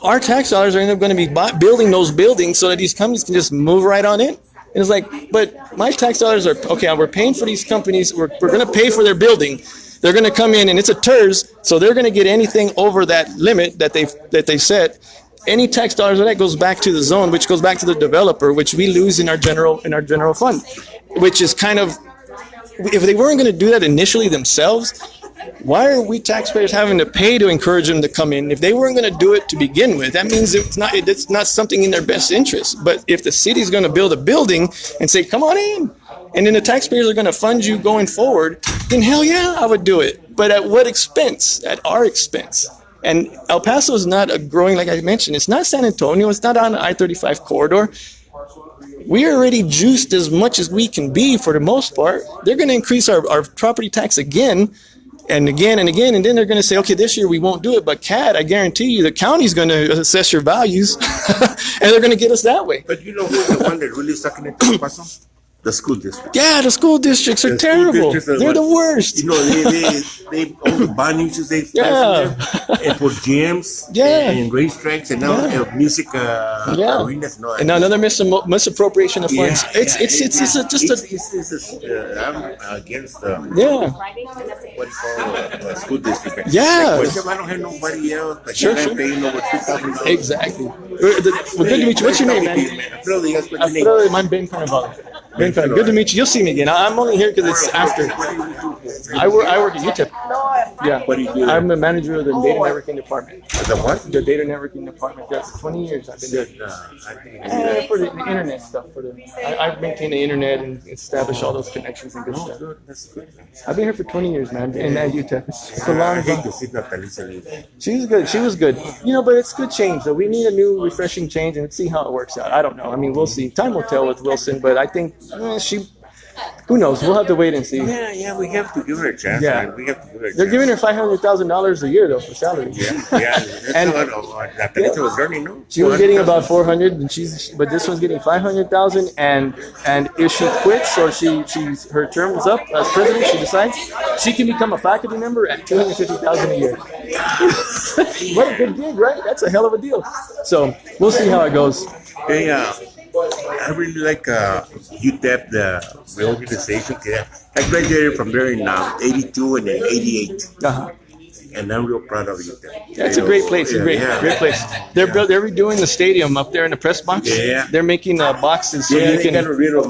our tax dollars are going to be building those buildings so that these companies can just move right on in. And it's like, but my tax dollars are, okay, we're paying for these companies. We're going to pay for their building. They're going to come in and it's a TERS, so they're going to get anything over that limit that they set. Any tax dollars that goes back to the zone, which goes back to the developer, which we lose in our general fund, which is kind of, if they weren't going to do that initially themselves, why are we taxpayers having to pay to encourage them to come in? If they weren't going to do it to begin with, that means it's not something in their best interest. But if the city's going to build a building and say, come on in, and then the taxpayers are going to fund you going forward, then hell yeah, I would do it. But at what expense? At our expense. And El Paso is not growing, like I mentioned. It's not San Antonio. It's not on the I-35 corridor. We are already juiced as much as we can be for the most part. They're going to increase our property tax again and again and again, and then they're going to say, okay, this year we won't do it, but CAD, I guarantee you, the county's going to assess your values, and they're going to get us that way. But you know who's the one that really is sucking into El Paso? The school district. Yeah, the school districts are terrible. They're the worst. You know, they all the bond issues they pass and for gyms and racetracks and now music arenas and all that. And now another misappropriation of funds. I'm against the what do you call school district. Yeah. Like, I don't have nobody else, but Sure. paying over $2,000. Exactly. Well, good to meet you. What's your name, man? Alfredo, I'm Ben Carnevale. Ben Carnevale. Good to meet you. You'll see me again. I'm only here because it's after. I work at UTEP. Yeah. What do you do? I'm the manager of the data networking department. The what? The data networking department. Yeah, for 20 years I've been there. For the internet stuff. I maintain the internet and establish all those connections and good stuff. That's good. I've been here for 20 years, man, and at UTEP. It's a long I hate time. to see Natalisa leave. She was good. She was good. You know, but it's good change. So we need a new, refreshing change and see how it works out. I don't know. I mean, we'll see. Time will tell with Wilson, but I think who knows? We'll have to wait and see. Yeah, we have to give her a chance. Yeah. Man. We have to give her a chance. They're giving her $500,000 a year though for salary. Yeah. And Natalisa was earning, no? she was getting about 400, and but this one's getting 500,000. And if she quits or her term is up as president, she decides she can become a faculty member at 250,000 a year. What a good gig, right? That's a hell of a deal. So we'll see how it goes. Hey, I really like UTEP, the organization. I graduated from there in 82 and then 88. And I'm real proud of UTEP. Yeah, it's a great place. Great place. They're redoing the stadium up there in the press box. Yeah. They're making boxes so you they can. got rid of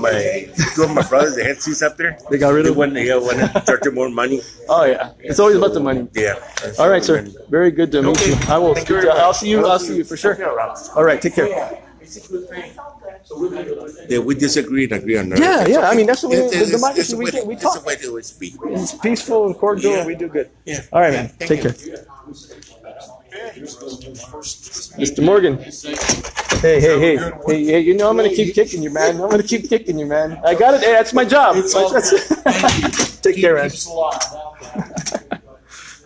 two of my brothers. They had seats up there. They got rid of. They want to charge them more money. Oh yeah, it's always about the money. Yeah. All right, sir. Very good to meet you. I will. I'll see you for sure. All right, take care. Yeah, we disagree and agree on that. Yeah. I mean, that's the way the It's democracy the way we it's talk. the way to always be. It's peaceful and cordial, and we do good. Yeah. All right, man. Take care. Mr. Morgan. Hey, you know I'm going to keep kicking you, man. I'm going to keep kicking you, man. I got it. Hey, that's my job. Take care, man.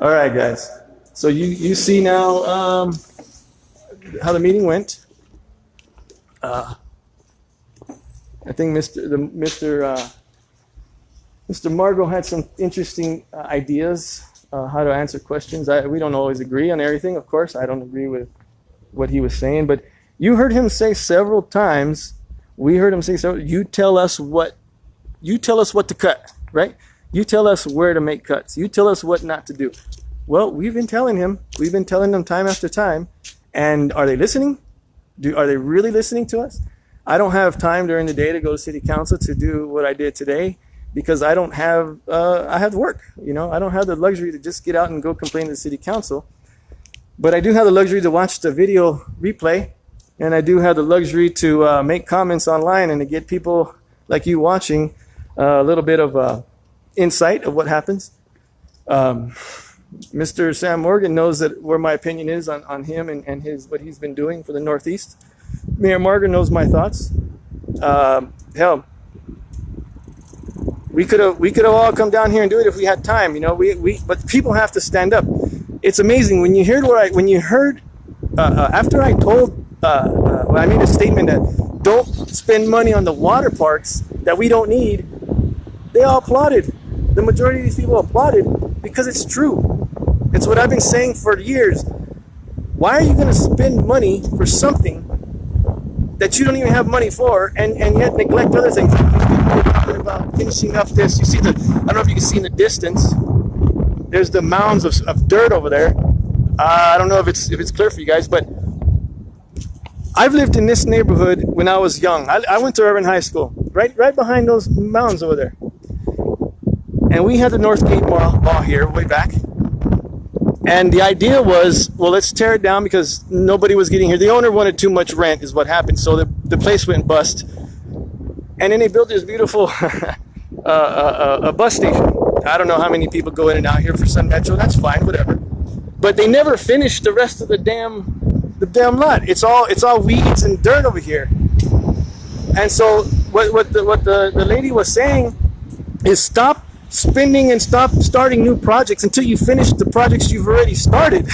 All right, guys. So you see now how the meeting went. I think Mr. Margo had some interesting ideas how to answer questions. We don't always agree on everything, of course. I don't agree with what he was saying, but you heard him say several times. We heard him say several. You tell us what to cut, right? You tell us where to make cuts. You tell us what not to do. Well, we've been telling him. We've been telling them time after time. And are they listening? Are they really listening to us? I don't have time during the day to go to city council to do what I did today because I don't have, I have to work. You know, I don't have the luxury to just get out and go complain to the city council. But I do have the luxury to watch the video replay, and I do have the luxury to make comments online and to get people like you watching a little bit of insight of what happens. Mr. Sam Morgan knows that where my opinion is on him and what he's been doing for the Northeast. Mayor Margo knows my thoughts. Hell, we could have all come down here and do it if we had time, you know. But people have to stand up. It's amazing when you heard after I told when I made a statement that don't spend money on the water parks that we don't need. They all applauded. The majority of these people applauded because it's true. It's what I've been saying for years. Why are you going to spend money for something that you don't even have money for, and yet neglect other things? Talking about finishing up this. You see I don't know if you can see in the distance. There's the mounds of dirt over there. I don't know if it's clear for you guys, but I've lived in this neighborhood when I was young. I went to Urban High School, right behind those mounds over there. And we had the North Gate Mall here way back. And the idea was, well, let's tear it down because nobody was getting here. The owner wanted too much rent is what happened. So the place went bust. And then they built this beautiful a bus station. I don't know how many people go in and out here for Sun Metro. That's fine, whatever. But they never finished the rest of the damn lot. It's all weeds and dirt over here. And so what the lady was saying is stop spending and stop starting new projects until you finish the projects you've already started.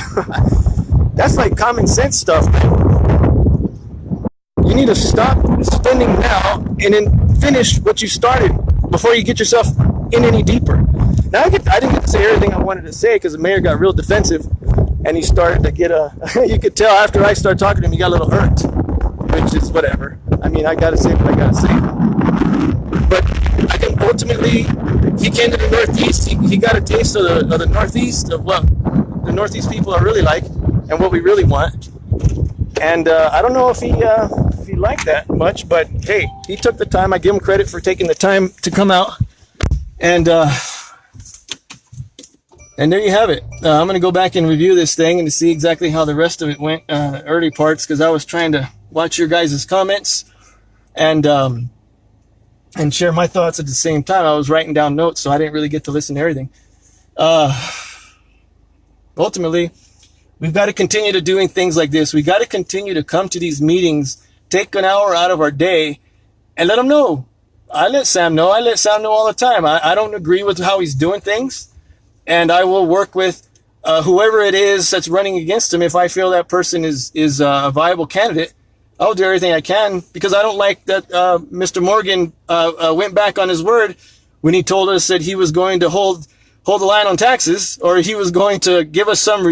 That's like common sense stuff, man. You need to stop spending now and then finish what you started before you get yourself in any deeper. Now I didn't get to say everything I wanted to say because the mayor got real defensive and he started to get you could tell after I started talking to him he got a little irked, which is whatever. I mean, I gotta say what I gotta say. But I think ultimately he came to the Northeast. He got a taste of the Northeast, of what the Northeast people are really like and what we really want. And I don't know if he liked that much, but hey, he took the time. I give him credit for taking the time to come out. And there you have it. I'm going to go back and review this thing and to see exactly how the rest of it went, early parts, because I was trying to watch your guys' comments and share my thoughts at the same time. I was writing down notes, so I didn't really get to listen to everything. Ultimately, we've got to continue to doing things like this. We got to continue to come to these meetings, take an hour out of our day, and let them know. I let Sam know. I let Sam know all the time. I don't agree with how he's doing things, and I will work with whoever it is that's running against him. If I feel that person is a viable candidate, I'll do everything I can, because I don't like that Mr. Morgan went back on his word when he told us that he was going to hold the line on taxes, or he was going to give us some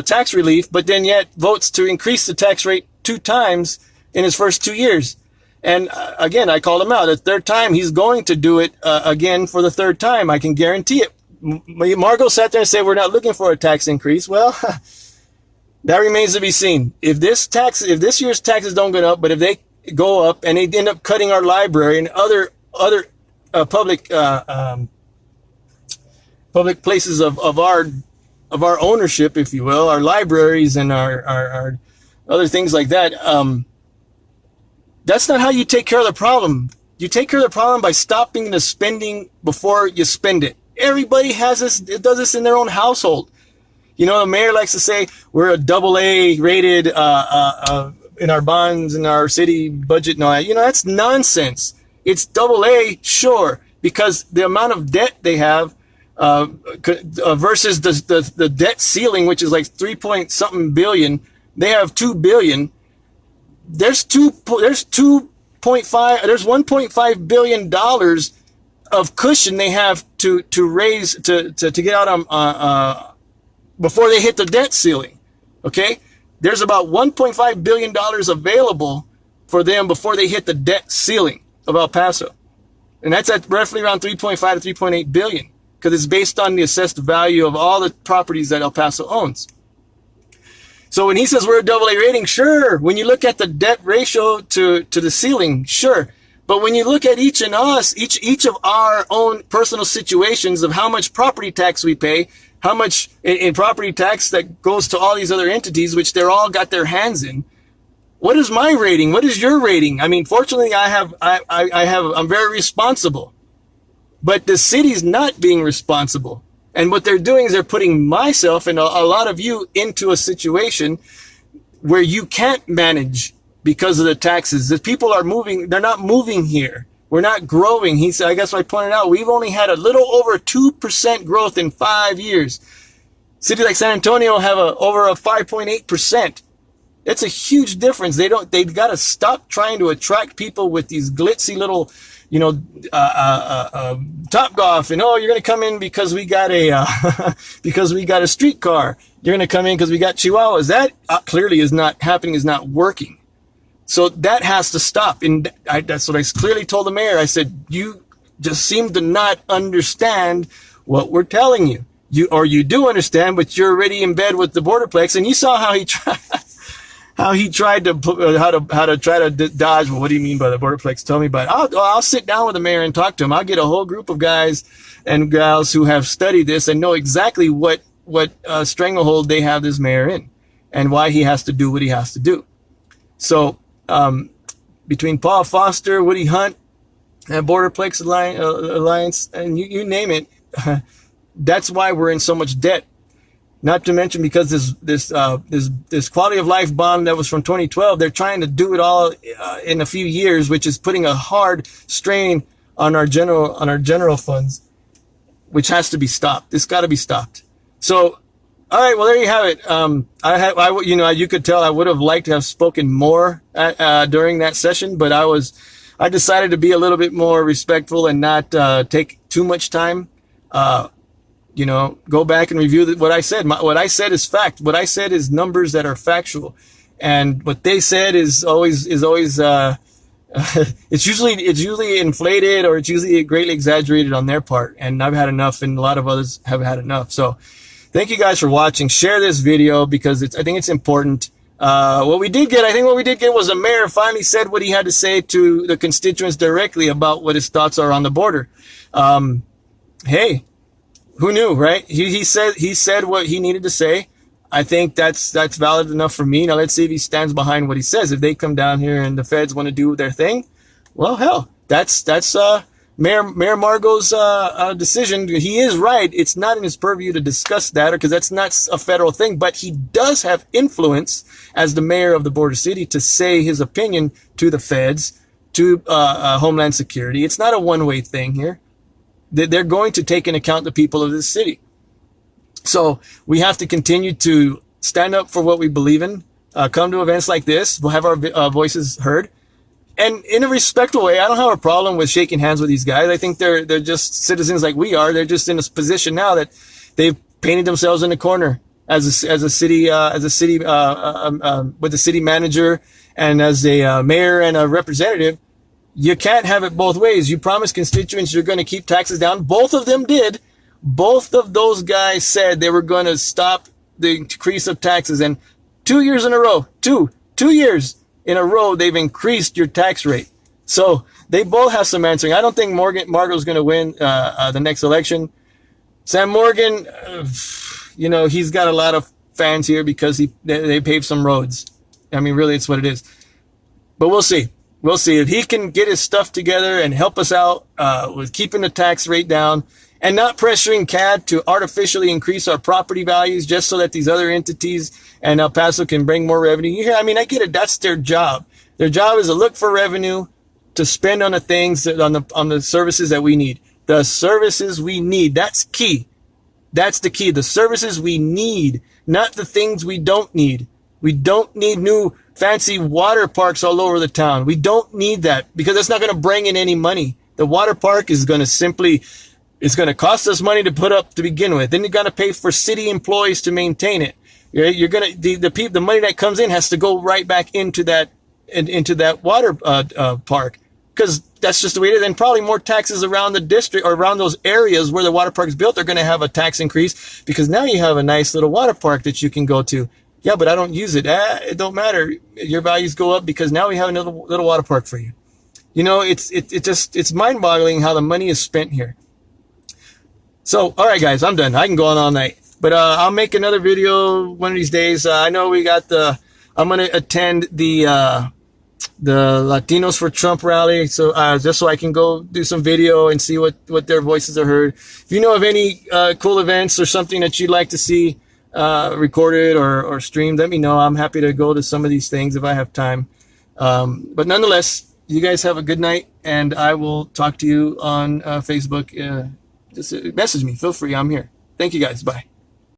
tax relief, but then yet votes to increase the tax rate 2 times in his first 2 years. And again, I called him out. The third time, he's going to do it again for the third time. I can guarantee it. Margo sat there and said, we're not looking for a tax increase. Well, that remains to be seen. If this year's taxes don't go up, but if they go up and they end up cutting our library and other public places of our ownership, if you will, our libraries and our other things like that, that's not how you take care of the problem. You take care of the problem by stopping the spending before you spend it. Everybody has this, it does this in their own household. You know, the mayor likes to say we're a AA rated in our bonds, in our city budget and all that. You know, that's nonsense. It's AA, sure, because the amount of debt they have versus the debt ceiling, which is like 3-point-something billion, they have $2 billion. There's $1.5 billion of cushion they have to raise to get out on before they hit the debt ceiling. Okay, there's about $1.5 billion available for them before they hit the debt ceiling of El Paso, and that's at roughly around 3.5 to 3.8 billion, because it's based on the assessed value of all the properties that El Paso owns. So when he says we're a AA rating, sure. When you look at the debt ratio to the ceiling, sure. But when you look at each of our own personal situations of how much property tax we pay, how much in property tax that goes to all these other entities, which they're all got their hands in. What is my rating? What is your rating? I mean, fortunately, I'm very responsible, but the city's not being responsible. And what they're doing is they're putting myself and a lot of you into a situation where you can't manage because of the taxes. The people are moving, they're not moving here. We're not growing. He said, I guess I pointed out, we've only had a little over 2% growth in 5 years. Cities like San Antonio have over a 5.8%. It's a huge difference. They've got to stop trying to attract people with these glitzy little, Top Golf, and you're going to come in because we got a, because we got a streetcar. You're going to come in because we got Chihuahuas. That clearly is not happening, is not working. So that has to stop. And that's what I clearly told the mayor. I said, you just seem to not understand what we're telling you. You do understand, but you're already in bed with the borderplex, and you saw how he tried. How he tried to try to dodge. Well, what do you mean by the borderplex? Tell me about it. I'll sit down with the mayor and talk to him. I'll get a whole group of guys and gals who have studied this and know exactly what stranglehold they have this mayor in, and why he has to do what he has to do. So between Paul Foster, Woody Hunt, and Borderplex Alliance, and you name it, that's why we're in so much debt. Not to mention because this quality of life bond that was from 2012, they're trying to do it all in a few years, which is putting a hard strain on our general funds, which has to be stopped. It's got to be stopped. So, all right, well, there you have it. You could tell I would have liked to have spoken more during that session, but I decided to be a little bit more respectful and not take too much time. Go back and review what I said. What I said is fact. What I said is numbers that are factual, and what they said is always it's usually inflated, or it's usually greatly exaggerated on their part. And I've had enough, and a lot of others have had enough. So, thank you guys for watching. Share this video because I think it's important. What we did get was the mayor finally said what he had to say to the constituents directly about what his thoughts are on the border. Hey. Who knew, right? He said what he needed to say. I think that's valid enough for me. Now let's see if he stands behind what he says. If they come down here and the feds want to do their thing, well, hell, that's Mayor Margo's decision. He is right. It's not in his purview to discuss that, because that's not a federal thing. But he does have influence as the mayor of the border city to say his opinion to the feds, to Homeland Security. It's not a one-way thing here. They're going to take into account the people of this city. So we have to continue to stand up for what we believe in, come to events like this. We'll have our voices heard. And in a respectful way, I don't have a problem with shaking hands with these guys. I think they're just citizens like we are. They're just in a position now that they've painted themselves in a corner as a city with the city manager and as a mayor and a representative. You can't have it both ways. You promised constituents you're going to keep taxes down. Both of them did. Both of those guys said they were going to stop the increase of taxes. And 2 years in a row, two years in a row, they've increased your tax rate. So they both have some answering. I don't think Margo's going to win the next election. Sam Morgan, he's got a lot of fans here because they paved some roads. I mean, really, it's what it is. But we'll see. We'll see if he can get his stuff together and help us out with keeping the tax rate down and not pressuring CAD to artificially increase our property values just so that these other entities and El Paso can bring more revenue. I get it. That's their job. Their job is to look for revenue to spend on the things on the services that we need. The services we need. That's key. That's the key. The services we need, not the things we don't need. We don't need new fancy water parks all over the town. We don't need that because that's not going to bring in any money. The water park is going to it's going to cost us money to put up to begin with. Then you're going to pay for city employees to maintain it. You're going to the money that comes in has to go right back into that water park, because that's just the way it is. And probably more taxes around the district or around those areas where the water park is built are going to have a tax increase because now you have a nice little water park that you can go to. Yeah, but I don't use it. It don't matter. Your values go up because now we have another little water park for you. It's mind-boggling how the money is spent here. So, all right, guys, I'm done. I can go on all night, but I'll make another video one of these days. I know I'm going to attend the Latinos for Trump rally, so just so I can go do some video and see what their voices are heard. If you know of any cool events or something that you'd like to see recorded or streamed, let me know. I'm happy to go to some of these things if I have time. But nonetheless, you guys have a good night, and I will talk to you on Facebook. Just message me. Feel free. I'm here. Thank you guys. Bye.